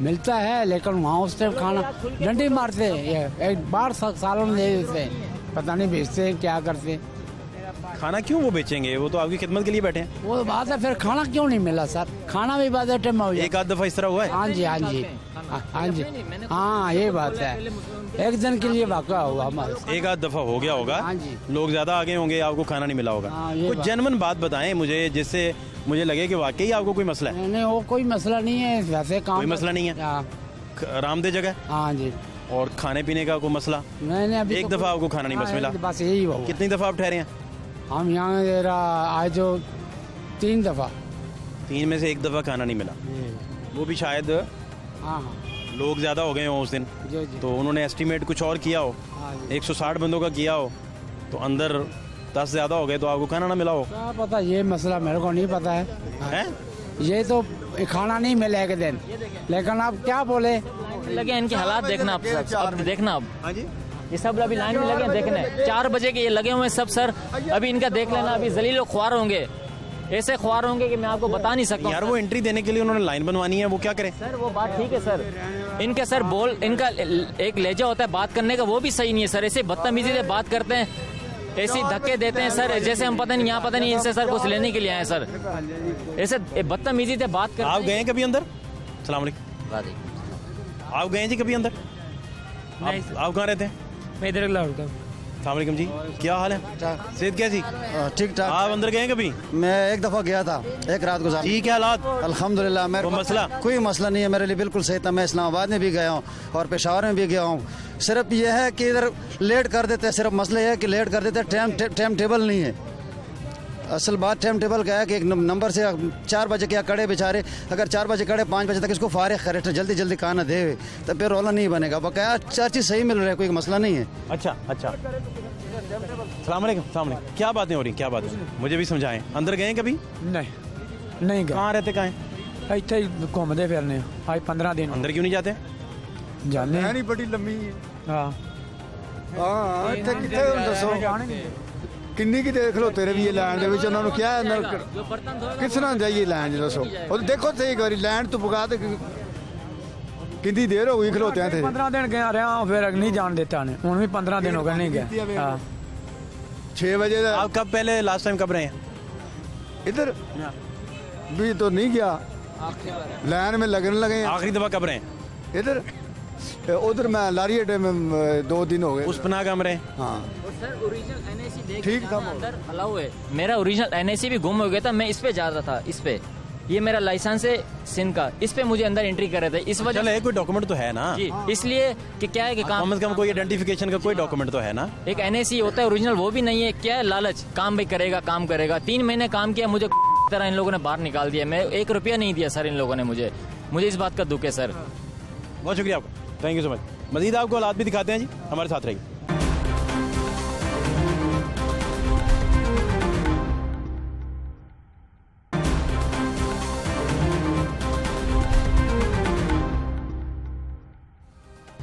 Speaker 7: मिलता है लेकिन वहाँ उस टाइम खाना डंडी मारते हैं, ये एक बार सालों में दे देते हैं, पता नहीं बेचते हैं क्या करते हैं।
Speaker 1: खाना क्यों वो बेचेंगे? वो तो आपकी खिदमत के लिए बैठे हैं।
Speaker 7: वो बात है, फिर खाना क्यों नहीं मिला सर? खाना भी बात है टाइम हो जाए।
Speaker 1: एक आध दफा इस तरह हुआ है?
Speaker 7: हाँ जी हाँ जी हाँ जी हाँ, ये बात है। एक दिन के लिए वाक़ा हुआ हमारे साथ।
Speaker 1: एक आध दफा हो गया होगा।
Speaker 7: हाँ जी।
Speaker 1: लोग ज्यादा आगे होंगे, आपको खाना नहीं मिला होगा।
Speaker 7: हाँ, ये
Speaker 1: कुछ
Speaker 7: बात।
Speaker 1: जेन्युइन बात बताएं मुझे, जिससे मुझे लगे कि वाकई आपको कोई मसला है।
Speaker 7: नहीं वो कोई मसला नहीं है, वैसे काम
Speaker 1: कोई मसला नहीं है?
Speaker 7: हाँ
Speaker 1: आरामदेह जगह
Speaker 7: हाँ जी।
Speaker 1: और खाने पीने का कोई मसला?
Speaker 7: मैंने अभी
Speaker 1: एक
Speaker 7: तो
Speaker 1: दफा आपको खाना नहीं बस मिला?
Speaker 7: बस यही हुआ।
Speaker 1: कितनी दफा आप ठहरे हैं?
Speaker 7: हम यहाँ आज जो 3 दफा।
Speaker 1: 3 में से एक दफा खाना नहीं मिला, वो भी शायद
Speaker 7: हाँ हाँ
Speaker 1: लोग ज्यादा हो गए हों उस दिन,
Speaker 7: जी जी
Speaker 1: तो उन्होंने एस्टिमेट कुछ और किया हो,
Speaker 7: हाँ जी।
Speaker 1: 160 बंदों का किया हो, तो अंदर 10 ज्यादा हो गए तो आपको खाना ना मिला हो।
Speaker 7: क्या पता, ये मसला मेरे को नहीं पता है।
Speaker 1: हैं?
Speaker 7: ये तो खाना नहीं मिला एक दिन, लेकिन आप क्या बोले।
Speaker 3: लगे इनके हालात देखना आप सब, अब देखना अब
Speaker 1: हाँ जी।
Speaker 3: ये सब अभी लाइन में लगे हैं देखने, 4 बजे के ये लगे हुए हैं सब सर। अभी इनका देख लेना, अभी जलील और ख्वार होंगे, ऐसे ख्वार होंगे कि मैं आपको बता नहीं सकता
Speaker 1: यार वो एंट्री देने के लिए उन्होंने लाइन बनवानी है, वो क्या करें?
Speaker 3: सर। वो बात ठीक है सर, इनके सर बोल, इनका एक लहजा होता है बात करने का, वो भी सही नहीं है सर। ऐसे बदतमीजी से बात करते हैं, ऐसे धक्के देते हैं सर, जैसे हम पता नहीं यहाँ पता नहीं इनसे सर कुछ लेने के लिए आए सर। ऐसे बदतमीजी से बात करते
Speaker 1: आप
Speaker 3: हैं।
Speaker 1: गए हैं कभी अंदर? सलाम अलैकुम। आप गए हैं जी कभी अंदर? आप कहाँ रहते हैं?
Speaker 8: मैं इधर लाहौर का।
Speaker 1: सलाम अलैकुम जी, क्या हाल है? सेहत कैसी?
Speaker 9: ठीक ठाक।
Speaker 1: आप अंदर गए हैं कभी?
Speaker 9: मैं एक दफा गया था, एक रात गुजार।
Speaker 1: ठीक है हालात?
Speaker 9: अल्हम्दुलिल्लाह। मेरे
Speaker 1: कोई मसला?
Speaker 9: कोई मसला नहीं है, मेरे लिए बिल्कुल सही था। मैं इस्लामाबाद में भी गया हूँ और पेशावर में भी गया हूँ। सिर्फ ये है कि इधर लेट कर देते हैं, सिर्फ मसला ये है कि लेट कर देते हैं, टाइम टेबल नहीं है। असल बात टाइम टेबल का है कि एक नंबर से 4 बजे क्या कड़े बेचारे, अगर 4 बजे कड़े 5 बजे तक इसको फारिग करे, जल्दी जल्दी खाना दे, तो फिर रोला नहीं बनेगा। बकाया 4 चीज़ सही मिल रहा है, कोई मसला नहीं है।
Speaker 1: अच्छा अच्छा। सलाम अलैकुम। सलाम अलैकुम। क्या बातें हो रही, क्या बात है? मुझे भी समझाएं। अंदर गए हैं कभी?
Speaker 7: नहीं
Speaker 1: कहाँ रहते, कहाँ हैं?
Speaker 7: इतने घूमते फिरने आज 15 दिन
Speaker 1: अंदर क्यों नहीं जाते?
Speaker 7: जाने
Speaker 9: नहीं बड़ी लंबी
Speaker 7: हाँ
Speaker 9: हाँ दसो किन्नी की देख लो तेरे भी ये लैंड ਦੇ ਵਿੱਚ ਉਹਨਾਂ ਨੂੰ ਕਿਹਾ ਕਿਸ ਨਾਲ ਜਾਈਏ ਲੈਣ ਚ ਦੱਸੋ ਉਹ ਦੇਖੋ ਸਹੀ ਇੱਕ ਵਾਰੀ ਲੈਂਡ ਤੋਂ ਪੁਗਾ ਤੇ कितनी देर हो गई खलोते थे?
Speaker 7: 15 दिन गया रहा, फिर नहीं जान देता ने, हूँ भी 15 दिन हो गए नहीं गया। हाँ
Speaker 9: 6 बजे
Speaker 1: आप कब पहले लास्ट टाइम कब रहे हैं
Speaker 9: इधर भी तो नहीं गया, लाइन में लगने लगे।
Speaker 1: आखिरी दफा कब रहे हैं?
Speaker 9: इधर उधर मैं लारी अड्डे में 2 दिन हो गए।
Speaker 1: उस पनाह कम रहे?
Speaker 9: हाँ
Speaker 3: सर ओरिजिनल एनएसी देख
Speaker 9: ठीक था,
Speaker 3: अंदर अलाउ है। मेरा ओरिजिनल एनएसी भी गुम हो गया था, मैं इस पे जा रहा था, इस पे ये मेरा लाइसेंस है सिंध का, इस पे मुझे अंदर एंट्री कर रहे थे, इस वजह
Speaker 1: चलो कोई डॉक्यूमेंट तो है ना
Speaker 3: जी, इसलिए कि क्या है कि
Speaker 1: कम से कम कोई आइडेंटिफिकेशन का कोई डॉक्यूमेंट तो है ना।
Speaker 3: एक एनएसी होता है ओरिजिनल, वो भी नहीं है। क्या है लालच, काम भी करेगा काम करेगा। 3 महीने काम किया, मुझे तरह इन लोगों ने बाहर निकाल दिया। मैं 1 रुपया नहीं दिया सर इन लोगों ने मुझे इस बात का दुख है सर।
Speaker 1: बहुत शुक्रिया आपका, थैंक यू सो मच। मजीद आपको हालात भी दिखाते हैं जी, हमारे साथ रहिए।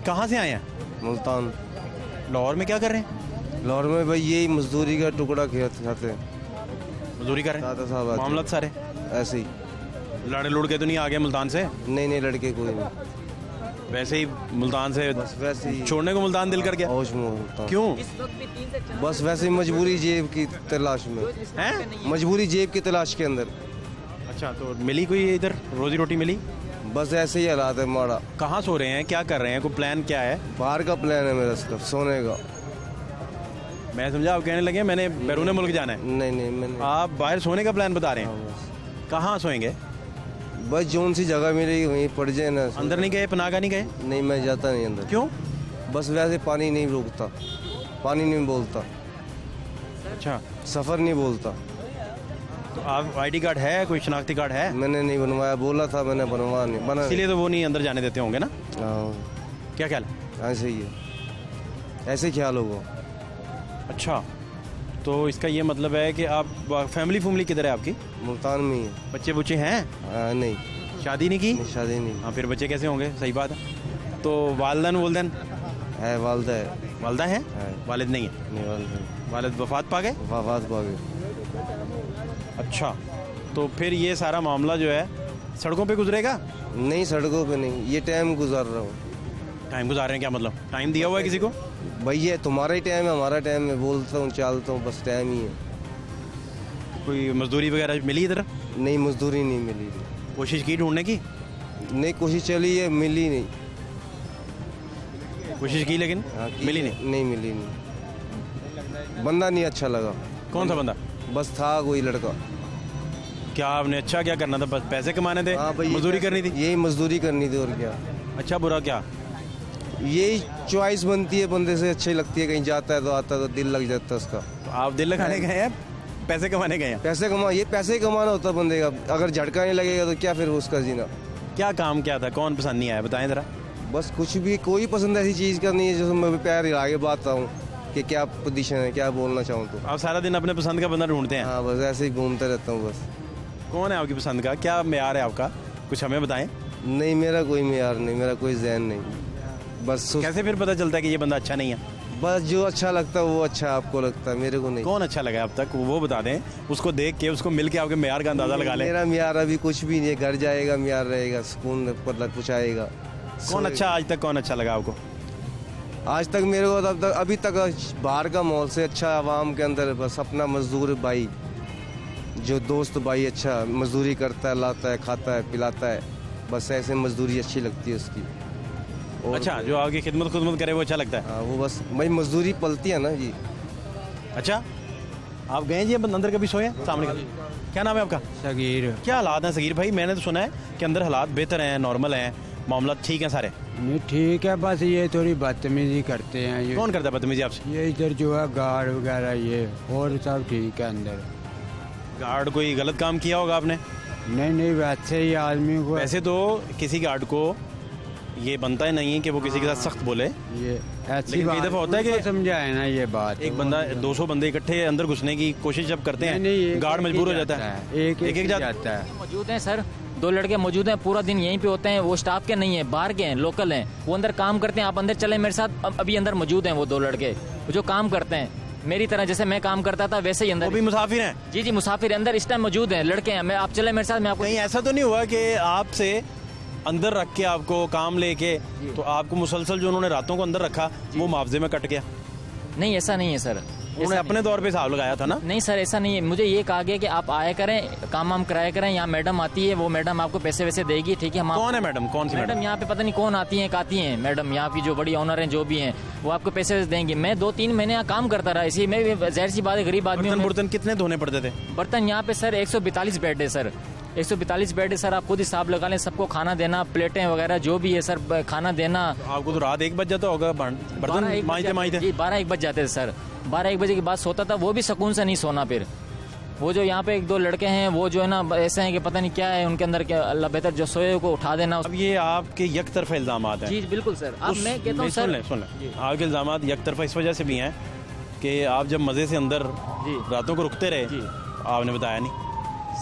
Speaker 1: कहाँ से आए हैं?
Speaker 10: मुल्तान।
Speaker 1: लाहौर में क्या कर रहे हैं?
Speaker 10: लाहौर में भाई यही मजदूरी का टुकड़ा खाते हैं,
Speaker 1: मजदूरी कर रहे
Speaker 10: दादा
Speaker 1: हैं।
Speaker 10: साहब आते हैं।
Speaker 1: मामला सारे
Speaker 10: ऐसे ही।
Speaker 1: लड़े लुड़ के तो नहीं आ गए मुल्तान से?
Speaker 10: नहीं लड़के कोई नहीं,
Speaker 1: वैसे ही मुल्तान से
Speaker 10: बस वैसे ही
Speaker 1: छोड़ने को मुल्तान दिल कर गया?
Speaker 10: होश में मुल्तान।
Speaker 1: क्यों?
Speaker 10: बस वैसे ही मजबूरी जेब की तलाश में,
Speaker 1: हैं?
Speaker 10: मजबूरी जेब की तलाश के अंदर।
Speaker 1: अच्छा, तो मिली कोई इधर रोजी रोटी मिली?
Speaker 10: बस ऐसे ही हालात है माड़ा।
Speaker 1: कहाँ सो रहे हैं, क्या कर रहे हैं, कोई प्लान क्या है?
Speaker 10: बाहर का प्लान है मेरा सिर्फ सोने का।
Speaker 1: मैं समझा आप कहने लगे मैंने बैरून मुल्क जाना है।
Speaker 10: नहीं मैंने
Speaker 1: आप बाहर सोने का प्लान बता रहे हैं?
Speaker 10: बस
Speaker 1: कहाँ सोएंगे?
Speaker 10: बस जोन सी जगह मिलेगी वहीं पड़ जाए ना।
Speaker 1: अंदर नहीं गए, पनागा नहीं गए?
Speaker 10: नहीं मैं जाता नहीं अंदर।
Speaker 1: क्यों?
Speaker 10: बस वैसे पानी नहीं रोकता, पानी नहीं बोलता,
Speaker 1: अच्छा,
Speaker 10: सफ़र नहीं बोलता।
Speaker 1: तो आप आईडी कार्ड है, कोई शनाख्ती कार्ड है?
Speaker 10: मैंने नहीं बनवाया, बोला था मैंने बनवा नहीं बना।
Speaker 1: इसीलिए तो वो नहीं अंदर जाने देते होंगे ना।
Speaker 10: हाँ
Speaker 1: क्या ख्याल है?
Speaker 10: ऐसे ही है, ऐसे ख्याल होगा।
Speaker 1: अच्छा, तो इसका ये मतलब है कि आप फैमिली किधर है आपकी?
Speaker 10: मुल्तान में ही है।
Speaker 1: बच्चे बुच्चे हैं?
Speaker 10: नहीं,
Speaker 1: शादी नहीं की?
Speaker 10: शादी नहीं
Speaker 1: हाँ, फिर बच्चे कैसे होंगे? सही बात है। तो वालदन
Speaker 10: है, वालदा है।
Speaker 1: वालदा है? वालिद नहीं है?
Speaker 10: नहीं, वालदा है।
Speaker 1: वालिद वफात पा गए?
Speaker 10: वफात पा गए।
Speaker 1: अच्छा, तो फिर ये सारा मामला जो है सड़कों पे गुजरेगा?
Speaker 10: नहीं, सड़कों पे नहीं, ये टाइम गुजार रहा हूँ।
Speaker 1: टाइम गुजार रहे हैं? क्या मतलब? टाइम दिया हुआ है किसी को?
Speaker 10: भैया तुम्हारा ही टाइम है, हमारा टाइम है, बोलता हूँ चलता हूँ, बस टाइम ही है।
Speaker 1: कोई मजदूरी वगैरह मिली इधर?
Speaker 10: नहीं, मजदूरी नहीं मिली।
Speaker 1: कोशिश की ढूंढने की?
Speaker 10: नहीं, कोशिश चली है, मिली नहीं।
Speaker 1: कोशिश की लेकिन मिली नहीं?
Speaker 10: नहीं मिली नहीं, बंदा नहीं अच्छा लगा।
Speaker 1: कौन सा बंदा?
Speaker 10: बस था कोई लड़का।
Speaker 1: क्या आपने अच्छा क्या करना था? बस पैसे कमाने थे?
Speaker 10: हाँ भाई,
Speaker 1: मजदूरी करनी थी?
Speaker 10: यही मजदूरी करनी थी, और क्या।
Speaker 1: अच्छा बुरा क्या?
Speaker 10: यही चॉइस बनती है, बंदे से अच्छी लगती है, कहीं जाता है तो आता है तो दिल लग जाता है उसका।
Speaker 1: तो आप दिल लगाने गए हैं, पैसे कमाने गए हैं?
Speaker 10: पैसे कमा, ये पैसे ही कमाना होता है बंदे का। अगर झटका नहीं लगेगा तो क्या फिर उसका जीना।
Speaker 1: क्या काम क्या था? कौन पसंद नहीं आया, बताएं जरा।
Speaker 10: बस कुछ भी, कोई पसंद ऐसी चीज़ का नहीं है जो मैं पैर हिला के बात हूँ कि क्या पोजीशन है, क्या बोलना चाहूँ तो।
Speaker 1: आप सारा दिन अपने पसंद का बंदा ढूंढते हैं?
Speaker 10: हाँ, बस ऐसे ही घूमता रहता हूँ बस।
Speaker 1: कौन है आपकी पसंद का? क्या मेयार है आपका? कुछ हमें बताएं।
Speaker 10: नहीं, मेरा कोई मेयार नहीं, मेरा कोई जहन नहीं। बस
Speaker 1: कैसे फिर पता चलता है कि ये बंदा अच्छा नहीं है?
Speaker 10: बस जो अच्छा लगता है वो अच्छा आपको लगता है, मेरे को नहीं।
Speaker 1: कौन अच्छा लगा अब तक वो बता दें, उसको देख के उसको मिल के आपके मेयार का अंदाजा लगा लें।
Speaker 10: मेरा मेयार अभी कुछ भी नहीं है, घर जाएगा मेयार रहेगा, सुकून पर कुछ आएगा।
Speaker 1: कौन अच्छा आज तक कौन अच्छा लगा आपको?
Speaker 10: आज तक मेरे को तब तक अभी तक बाहर का माहौल से अच्छा आवाम के अंदर बस अपना मजदूर भाई, जो दोस्त भाई अच्छा मजदूरी करता है, लाता है, खाता है, पिलाता है, बस ऐसे मजदूरी अच्छी लगती है उसकी।
Speaker 1: अच्छा, जो आपकी खिदमत करे वो अच्छा लगता है?
Speaker 10: हाँ, वो बस भाई मजदूरी पलती है ना जी।
Speaker 1: अच्छा, आप गए जी अंदर कभी सोए सामने का? क्या नाम है आपका?
Speaker 7: सगीर।
Speaker 1: क्या हालात हैं सगीर भाई? मैंने तो सुना है कि अंदर हालात बेहतर हैं, नॉर्मल हैं, मामला ठीक है सारे?
Speaker 7: नहीं ठीक है, बस ये थोड़ी बदतमीजी करते हैं। ये
Speaker 1: कौन करता है बदतमीजी आपसे?
Speaker 7: ये इधर जो है गार्ड वगैरह, ये और सब ठीक है अंदर।
Speaker 1: गार्ड कोई गलत काम किया होगा आपने?
Speaker 7: नहीं, वैसे ही आदमी को
Speaker 1: वैसे तो किसी गार्ड को ये बनता ही नहीं है कि वो किसी के साथ सख्त बोले।
Speaker 7: ये ऐसी
Speaker 1: लेकिन कई दफा होता है कि
Speaker 7: समझाए ना ये बात।
Speaker 1: एक बंदा 200 बंदे इकट्ठे अंदर घुसने की कोशिश जब करते हैं, गार्ड मजबूर हो जाता है, एक जाता है।
Speaker 3: मौजूद हैं सर, 2 लड़के मौजूद हैं, पूरा दिन यहीं पे होते हैं। वो स्टाफ के नहीं है, बाहर के हैं, लोकल हैं, वो अंदर काम करते हैं। आप अंदर चले मेरे साथ, अभी अंदर मौजूद हैं वो 2 लड़के जो काम करते हैं मेरी तरह, जैसे मैं काम करता था वैसे ही अंदर।
Speaker 1: वो भी मुसाफिर हैं?
Speaker 3: जी मुसाफिर अंदर इस टाइम मौजूद हैं, लड़के हैं। मैं आप चले मेरे साथ, मैं आपको।
Speaker 1: कहीं ऐसा तो नहीं हुआ कि आपसे अंदर रख के आपको काम लेके तो आपको मुसलसल जो उन्होंने रातों को अंदर रखा वो मुआवजे में कट गया?
Speaker 3: नहीं, ऐसा नहीं है सर।
Speaker 1: उन्होंने अपने तौर पे हिसाब लगाया था ना?
Speaker 3: नहीं सर, ऐसा नहीं है। मुझे ये कहा गया कि आप आया करें, काम वाम कराया करें। यहाँ मैडम आती है, वो मैडम आपको पैसे वैसे देगी, ठीक है। हम
Speaker 1: कौन है मैडम? कौन सी
Speaker 3: मैडम? यहाँ पे पता नहीं कौन आती हैं मैडम, यहाँ की जो बड़ी ऑनर हैं जो भी हैं, वो आपको पैसे वैसे देंगे। मैं 2-3 महीने यहाँ काम करता रहा, इसी में जाहिर सी बात है, गरीब आदमी।
Speaker 1: बर्तन कितने धोने पड़ते थे?
Speaker 3: बर्तन यहाँ पे सर 142 बेड है सर, 142 बेड है सर। आप खुद हिसाब लगा लें, सबको खाना देना, प्लेटें वगैरह जो भी है सर, खाना देना।
Speaker 1: आपको तो रात 1 बज जाता होगा बर्तन मांजते?
Speaker 3: जी 12-1 बज जाते थे सर। 12-1 बजे के बाद सोता था, वो भी सुकून से नहीं सोना। फिर वो जो यहाँ पे 1-2 लड़के हैं, वो जो है ना ऐसे हैं कि पता नहीं क्या है उनके अंदर, क्या अल्लाह बेहतर, जो सोए को उठा देना।
Speaker 1: अब ये आपके एक तरफा इल्जामात हैं?
Speaker 3: जी बिल्कुल सर। अब मैं कहता हूँ सर,
Speaker 1: सुन लें आपके इल्जामात एक तरफा इस वजह से भी हैं कि आप जब मजे से अंदर रातों को रुकते रहे, आपने बताया नहीं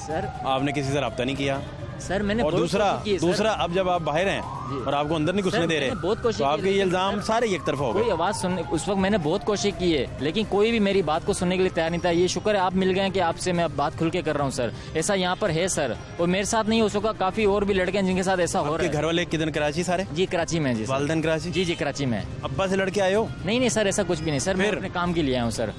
Speaker 3: सर,
Speaker 1: आपने किसी से रब्ता नहीं किया
Speaker 3: सर। मैंने
Speaker 1: और दूसरा अब जब आप बाहर हैं और आपको अंदर नहीं घुसने दे रहे,
Speaker 3: बहुत कोशिश,
Speaker 1: तो आपके ये इल्जाम सारे एक तरफा हो गए।
Speaker 3: कोई आवाज सुनने, उस वक्त मैंने बहुत कोशिश की है, लेकिन कोई भी मेरी बात को सुनने के लिए तैयार नहीं था। ये शुक्र है आप मिल गए कि आपसे मैं बात खुल के कर रहा हूँ सर। ऐसा यहाँ पर है सर, और मेरे साथ नहीं हो सका, काफी और भी लड़के हैं जिनके साथ ऐसा हो रहा है।
Speaker 1: घर वाले किधर? कराची सारे?
Speaker 3: जी कराची में। जी
Speaker 1: वालदैन कराची?
Speaker 3: जी कराची में।
Speaker 1: अब्बा से लड़के आए हो?
Speaker 3: नहीं सर, ऐसा कुछ भी नहीं सर, मैं अपने काम के लिए आया हूँ सर।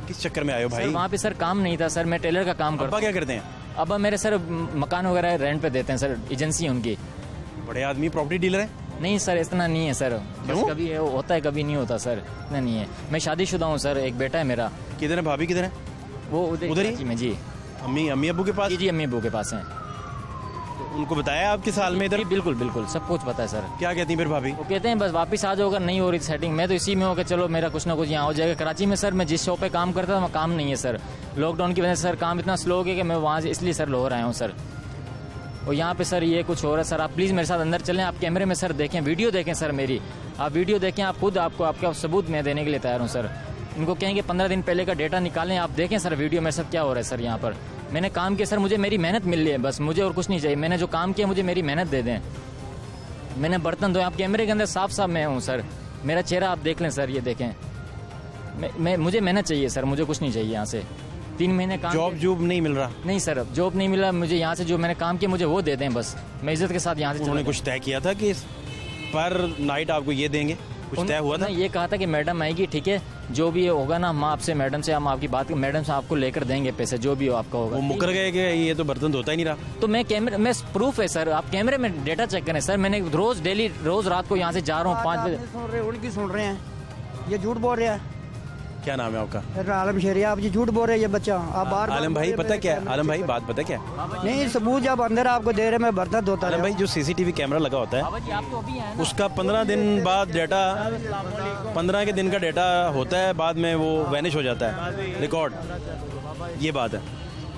Speaker 1: किस चक्कर में आए हो भाई?
Speaker 3: वहाँ पे सर काम नहीं था सर, मैं टेलर का काम करता हूँ।
Speaker 1: अब्बा क्या करते हैं?
Speaker 3: अब मेरे सर मकान वगैरह रेंट पे देते हैं सर, एजेंसी है उनकी।
Speaker 1: बड़े आदमी प्रॉपर्टी डीलर है?
Speaker 3: नहीं सर, इतना नहीं है सर, बस कभी होता है कभी नहीं होता सर, इतना नहीं है। मैं शादीशुदा हूँ सर, एक बेटा है मेरा।
Speaker 1: किधर है भाभी? किधर है
Speaker 3: वो? उधर ही में। जी
Speaker 1: अम्मी अब्बू के पास?
Speaker 3: जी अम्मी अब्बू के पास हैं।
Speaker 1: तो उनको बताया आपके साल में इधर?
Speaker 3: बिल्कुल सब कुछ पता है सर।
Speaker 1: क्या कहती हैं फिर भाभी?
Speaker 3: वो कहते हैं बस वापस आ जाओ, अगर नहीं हो रही सेटिंग। मैं तो इसी में हो कि चलो मेरा कुछ ना कुछ यहाँ हो जाएगा। कराची में सर मैं जिस शॉप पे काम करता था वहाँ काम नहीं है सर, लॉकडाउन की वजह से सर काम इतना स्लो हो गया कि मैं वहाँ से इसलिए सर लाहौर आया हूँ सर। और यहाँ पे सर ये कुछ हो रहा है सर। आप प्लीज़ मेरे साथ अंदर चलें, आप कैमरे में सर देखें, वीडियो देखें सर मेरी, आप वीडियो देखें, आप खुद, आपको आपका सबूत मैं देने के लिए तैयार हूँ सर। उनको कहेंगे 15 दिन पहले का डेटा निकालें, आप देखें सर वीडियो में सब क्या हो रहा है सर। यहाँ पर मैंने काम किया सर, मुझे मेरी मेहनत मिल रही है बस, मुझे और कुछ नहीं चाहिए। मैंने जो काम किया मुझे मेरी मेहनत दे दें। मैंने बर्तन धोए, आप कैमरे के अंदर साफ साफ मैं हूँ सर, मेरा चेहरा आप देख लें सर, ये देखें। मुझे मेहनत चाहिए सर, मुझे कुछ नहीं चाहिए यहाँ से। 3 महीने काम
Speaker 1: जॉब नहीं मिल रहा?
Speaker 3: नहीं सर, जॉब नहीं मिला मुझे। यहाँ से जो मैंने काम किया मुझे वो दे दें बस, मैं इज्जत के साथ यहाँ से।
Speaker 1: उन्होंने कुछ तय किया था कि पर नाइट आपको ये देंगे, कुछ तय हुआ था?
Speaker 3: ये कहा था कि मैडम आएगी, ठीक है, जो भी होगा ना हम आपसे, मैडम से हम आपकी बात, मैडम से आपको लेकर देंगे पैसे, जो भी हो आपका होगा।
Speaker 1: वो मुकर गए कि ये तो बर्तन धोता ही नहीं रहा?
Speaker 3: तो मैं कैमरे में प्रूफ है सर, आप कैमरे में डेटा चेक करें सर। मैंने रोज डेली रोज रात को यहाँ से जा रहा हूँ 5 बजे।
Speaker 8: सुन रहे उनकी सुन रहे हैं, ये झूठ बोल रहे हैं।
Speaker 1: क्या नाम है आपका?
Speaker 8: आलम शेरिया, आप जी झूठ बोल रहे हैं, ये बच्चा आप बार
Speaker 1: आलम भाई पता क्या है? आलम भाई बात पता क्या है?
Speaker 8: नहीं, सबूत जब अंदर आपको दे रहे, मैं बर्तन धोता
Speaker 1: आलम भाई जो सीसीटीवी कैमरा लगा होता है उसका 15 दिन बाद डेटा, 15 के दिन का डेटा होता है, बाद में वो वैनिश हो जाता है रिकॉर्ड, ये बात है।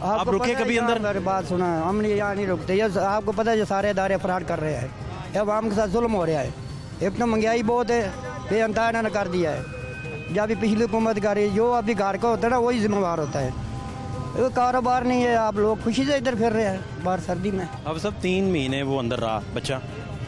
Speaker 1: आप रुके कभी अंदर?
Speaker 8: मेरी बात सुना, हम यहाँ नहीं रुकते, ये आपको पता है, ये सारे इदारे फ्रॉड कर रहे हैं, अब आम के साथ जुल्म हो रहा है। एक तो महंगाई बहुत है, बेअंतहा इन्होंने कर दिया है। जब अभी पिछली हुकूमत कर रही, जो अभी घर का होता है ना वही जिम्मेवार होता है। वो कारोबार नहीं है, आप लोग खुशी से इधर फिर रहे हैं बाहर सर्दी में।
Speaker 1: अब सब 3 महीने वो अंदर रहा बच्चा,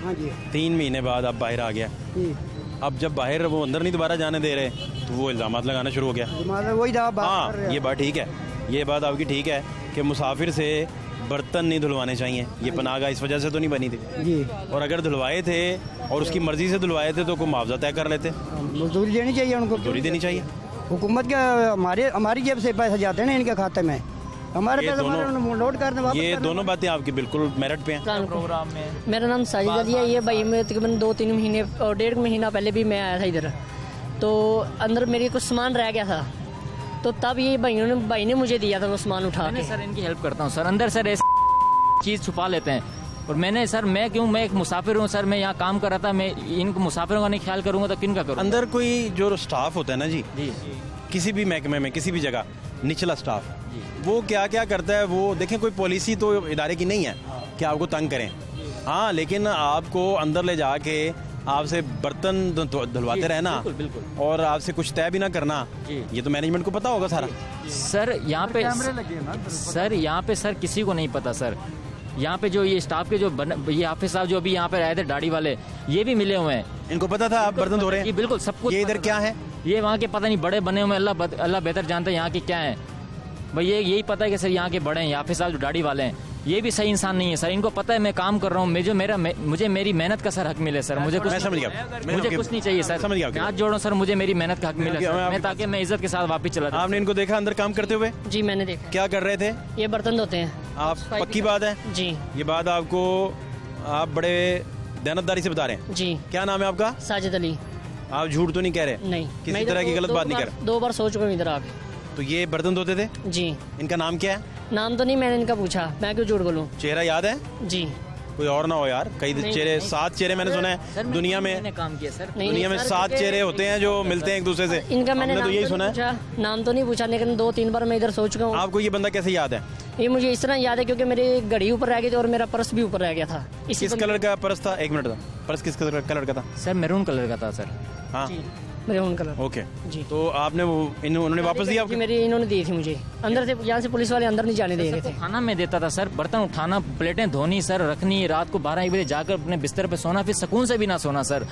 Speaker 8: हाँ जी,
Speaker 1: 3 महीने बाद अब बाहर आ गया।
Speaker 8: जी,
Speaker 1: अब जब बाहर वो अंदर नहीं दोबारा जाने दे रहे तो वो इल्जामात लगाना शुरू हो गया।
Speaker 8: वही था बात
Speaker 1: हाँ,
Speaker 8: कर रहे हैं।
Speaker 1: ये बात ठीक है, ये बात आपकी ठीक है कि मुसाफिर से बर्तन नहीं धुलवाने चाहिए। ये पनागा इस वजह से तो नहीं बनी थी
Speaker 8: जी,
Speaker 1: और अगर धुलवाए थे और उसकी मर्जी से धुलवाए थे तो कोई मुआवजा तय कर लेते,
Speaker 8: मजदूरी देनी चाहिए उनको,
Speaker 1: मजदूरी देनी चाहिए।
Speaker 8: हुकूमत के हमारी जेब से पैसे जाते हैं ना इनके खाते में, हमारे
Speaker 1: ये
Speaker 8: पैसे
Speaker 1: दोनों-
Speaker 8: हमारे नोट करने वापस
Speaker 1: ये
Speaker 8: करने।
Speaker 1: दोनों बातें आपकी बिल्कुल मेरिट पे हैं।
Speaker 11: प्रोग्राम में मेरा नाम साजिद अली है। ये भाई मैं तकरीबन 2-3 महीने और 1.5 महीना पहले भी मैं आया था इधर, तो अंदर मेरे कुछ सामान रह गया था, तो तब ये भाई ने मुझे दिया था वो सामान उठा के।
Speaker 3: सर इनकी हेल्प करता हूँ सर, अंदर सर ऐसी चीज़ छुपा लेते हैं। और मैंने सर, मैं एक मुसाफिर हूँ सर, मैं यहाँ काम कर रहा था, मैं इनको मुसाफिरों का नहीं ख्याल करूँगा तो किन का करूँगा?
Speaker 1: अंदर कोई जो स्टाफ होता है ना जी, किसी भी महकमे में, किसी भी जगह, निचला स्टाफ, वो क्या क्या करता है, वो देखें, कोई पॉलिसी तो इदारे की नहीं है कि आपको तंग करें। हाँ, लेकिन आपको अंदर ले जाके आपसे बर्तन धुलवाते रहना
Speaker 3: बिल्कुल।
Speaker 1: और आपसे कुछ तय भी ना करना, ये तो मैनेजमेंट को पता होगा सारा।
Speaker 3: सर यहाँ पे सर किसी को नहीं पता सर। यहाँ पे जो ये स्टाफ के जो ये हाफिज साहब जो अभी यहाँ पे आए थे दाढ़ी वाले, ये भी मिले हुए हैं।
Speaker 1: इनको पता था आप बर्तन धो रहे हैं?
Speaker 3: बिल्कुल, सब कुछ।
Speaker 1: ये इधर क्या है?
Speaker 3: ये वहाँ के पता नहीं, बड़े बने हुए, अल्लाह बेहतर जानता है यहाँ के क्या है भाई। ये यही पता है कि सर यहाँ के बड़े हैं, हाफिज साहब जो दाढ़ी वाले हैं, ये भी सही इंसान नहीं है सर। इनको पता है मैं काम कर रहा हूँ, मुझे मेरी मेहनत का सर हक मिले सर। मुझे कुछ,
Speaker 1: मैं समझ गया,
Speaker 3: मुझे कुछ नहीं चाहिए सर,
Speaker 1: समझ गया।
Speaker 3: हाथ जोड़ो सर, मुझे मेरी मेहनत का हक मिले सर, मैं ताकि मैं इज्जत के साथ वापस चला जाऊं।
Speaker 1: आपने इनको देखा अंदर काम करते हुए?
Speaker 11: जी मैंने देखा।
Speaker 1: क्या कर रहे थे?
Speaker 11: ये बर्तन धोते हैं।
Speaker 1: आप पक्की बात है
Speaker 11: जी,
Speaker 1: ये बात आपको आप बड़े दयानतदारी से बता रहे हैं?
Speaker 11: जी।
Speaker 1: क्या नाम है आपका?
Speaker 11: साजिद अली।
Speaker 1: आप झूठ तो नहीं कह रहे?
Speaker 11: नहीं,
Speaker 1: किसी तरह की गलत बात नहीं कर रहे?
Speaker 11: 2 बार सो चुका हूँ इधर आके।
Speaker 1: तो ये बर्तन धोते थे?
Speaker 11: जी।
Speaker 1: इनका नाम क्या है?
Speaker 11: नाम तो नहीं, मैंने इनका पूछा, मैं क्यों झूठ बोलूँ?
Speaker 1: चेहरा याद है?
Speaker 11: जी।
Speaker 1: कोई और ना हो यार, कई चेहरे, 7 चेहरे मैंने सुना है दुनिया में,
Speaker 3: काम किया सर।
Speaker 1: दुनिया में 7 चेहरे होते हैं जो मिलते हैं एक दूसरे से।
Speaker 11: इनका मैंने
Speaker 1: हमने तो यही सुना है।
Speaker 11: नाम तो नहीं पूछा, लेकिन 2-3 बार मैं इधर सो चुका हूँ।
Speaker 1: आपको ये बंदा कैसे याद है?
Speaker 11: ये मुझे इस तरह याद है क्योंकि मेरी घड़ी ऊपर रह गई थी और मेरा पर्स भी ऊपर रह गया था।
Speaker 1: किस कलर का पर्स था? 1 मिनट, पर्स किस कलर का था?
Speaker 3: सर मैरून कलर का था सर।
Speaker 1: हाँ,
Speaker 11: मैरून कलर।
Speaker 1: ओके
Speaker 11: जी।
Speaker 1: तो आपने उन्होंने वापस दिया
Speaker 11: जी, मेरी इन्होंने दी थी मुझे, अंदर से, यहाँ से पुलिस वाले अंदर नहीं जाने दे रहे थे।
Speaker 3: खाना मैं देता था सर, बर्तन उठाना, प्लेटें धोनी सर, रखनी, रात को 12-1 बजे जाकर अपने बिस्तर पे सोना, फिर सुकून से भी ना सोना सर।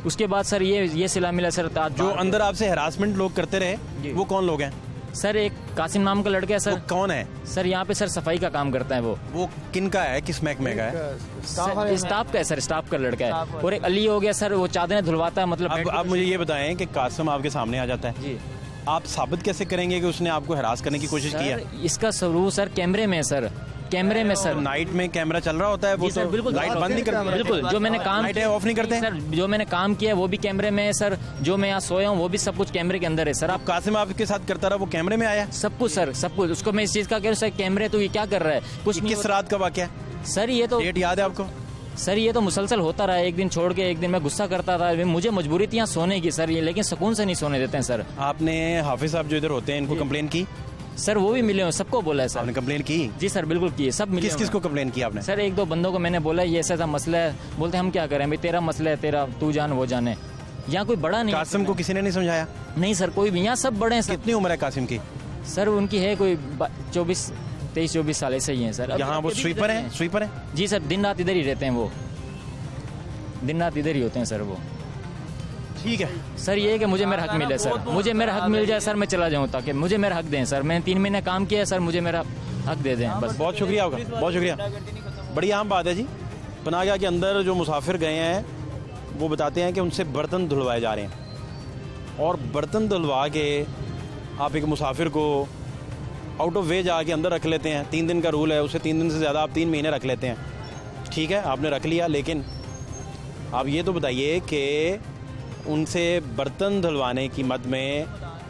Speaker 3: उसके बाद सर ये सिला मिला सर।
Speaker 1: जो अंदर आपसे हरासमेंट लोग करते रहे वो कौन लोग हैं?
Speaker 3: सर एक कासिम नाम का लड़का है सर।
Speaker 1: वो कौन है?
Speaker 3: सर यहाँ पे सर सफाई का काम करता है वो
Speaker 1: किन का है, किस महकमे का है?
Speaker 3: स्टाफ का है सर, स्टाफ का लड़का है। और एक अली हो गया सर, वो चादरें धुलवाता है। मतलब
Speaker 1: आप मुझे ये बताएं कि कासिम आपके सामने आ जाता है,
Speaker 3: जी,
Speaker 1: आप साबित कैसे करेंगे कि उसने आपको हरास करने की कोशिश की है?
Speaker 3: इसका सबूत सर कैमरे में है सर, कैमरे में सर।
Speaker 1: नाइट में कैमरा चल रहा होता है, वो
Speaker 3: सर
Speaker 1: तो
Speaker 3: बिल्कुल
Speaker 1: लाइट बंद नहीं करते।
Speaker 3: बिल्कुल, जो मैंने काम
Speaker 1: लाइटें ऑफ नहीं करते
Speaker 3: सर, जो मैंने काम किया वो भी कैमरे में है सर। जो मैं यहाँ सोया हूँ वो भी सब कुछ कैमरे के अंदर है सर।
Speaker 1: आप कासिम आपके साथ करता रहा, वो कैमरे में आया?
Speaker 3: सब कुछ सर, सब कुछ। उसको मैं इस चीज का कह रहा हूँ सर, कैमरे तो ये क्या कर रहा है, कुछ
Speaker 1: किस रात का वाकया है
Speaker 3: सर? ये तो
Speaker 1: डेट याद है आपको?
Speaker 3: सर ये तो मुसलसल होता रहा, एक दिन छोड़ के एक दिन। मैं गुस्सा करता था, मुझे मजबूरी थी यहाँ सोने की सर, ये लेकिन सुकून से नहीं सोने देते हैं सर।
Speaker 1: आपने हाफिज साहब जो इधर होते हैं इनको कंप्लेन की?
Speaker 3: सर वो भी मिले हैं, सबको बोला है सर।
Speaker 1: आपने कंप्लेन की?
Speaker 3: जी सर बिल्कुल की है, सब मिले।
Speaker 1: किस को कंप्लेन की आपने?
Speaker 3: सर 1-2 बंदों को मैंने बोला ये ऐसा मसला है, बोलते हम क्या करें भाई, तेरा मसला है, तेरा तू जान वो जाने। यहाँ कोई बड़ा नहीं।
Speaker 1: कासिम को किसी ने नहीं समझाया?
Speaker 3: नहीं सर, कोई भी, यहाँ सब बड़े हैं सर।
Speaker 1: कितनी उम्र है कासिम की?
Speaker 3: सर उनकी है कोई 23-24 साल ऐसे ही हैं सर।
Speaker 1: यहाँ वो स्वीपर हैं? स्वीपर हैं
Speaker 3: जी सर, दिन रात इधर ही रहते हैं वो, दिन रात इधर ही होते हैं सर वो।
Speaker 1: ठीक है
Speaker 3: सर ये है कि मुझे मेरा हक मिले सर, मुझे मेरा हक मिल जाए सर, मैं चला जाऊँ, ताकि मुझे मेरा हक दें सर। मैंने 3 महीने काम किया है सर, मुझे मेरा हक दे दें बस।
Speaker 1: बहुत शुक्रिया होगा, बहुत शुक्रिया। बड़ी अहम बात है जी। पनाहगाह के अंदर जो मुसाफिर गए हैं वो बताते हैं कि उनसे बर्तन धुलवाए जा रहे हैं, और बर्तन धुलवा के आप एक मुसाफिर को आउट ऑफ वे जा के अंदर रख लेते हैं। 3 दिन का रूल है, उसे 3 दिन से ज़्यादा आप 3 महीने रख लेते हैं। ठीक है, आपने रख लिया, लेकिन आप ये तो बताइए कि उनसे बर्तन धुलवाने की मद में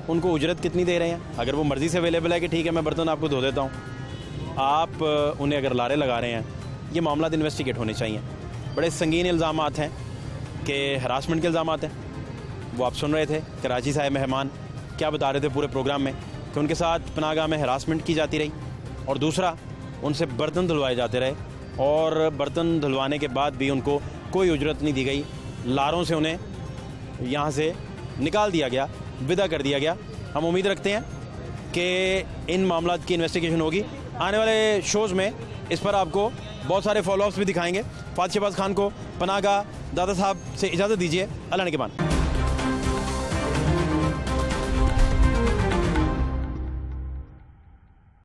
Speaker 1: उनको उजरत कितनी दे रहे हैं? अगर वो मर्ज़ी से अवेलेबल है कि ठीक है मैं बर्तन आपको धो देता हूँ, आप उन्हें अगर लारे लगा रहे हैं, ये मामला इन्वेस्टिगेट होने चाहिए। बड़े संगीन इल्ज़ामात हैं कि हरासमेंट के इल्ज़ामात हैं। वो आप सुन रहे थे कराची से आए मेहमान क्या बता रहे थे पूरे प्रोग्राम में कि उनके साथ पनाहगाह में हरासमेंट की जाती रही, और दूसरा उनसे बर्तन धुलवाए जाते रहे, और बर्तन धुलवाने के बाद भी उनको कोई उजरत नहीं दी गई। लारों से उन्हें यहाँ से निकाल दिया गया, विदा कर दिया गया। हम उम्मीद रखते हैं कि इन मामलात की इन्वेस्टिगेशन होगी। आने वाले शोज़ में इस पर आपको बहुत सारे फॉलोअप्स भी दिखाएंगे। फात शहबाज खान को पनाहगाह दादा साहब से इजाज़त दीजिए। अल्लाह ने के बाद।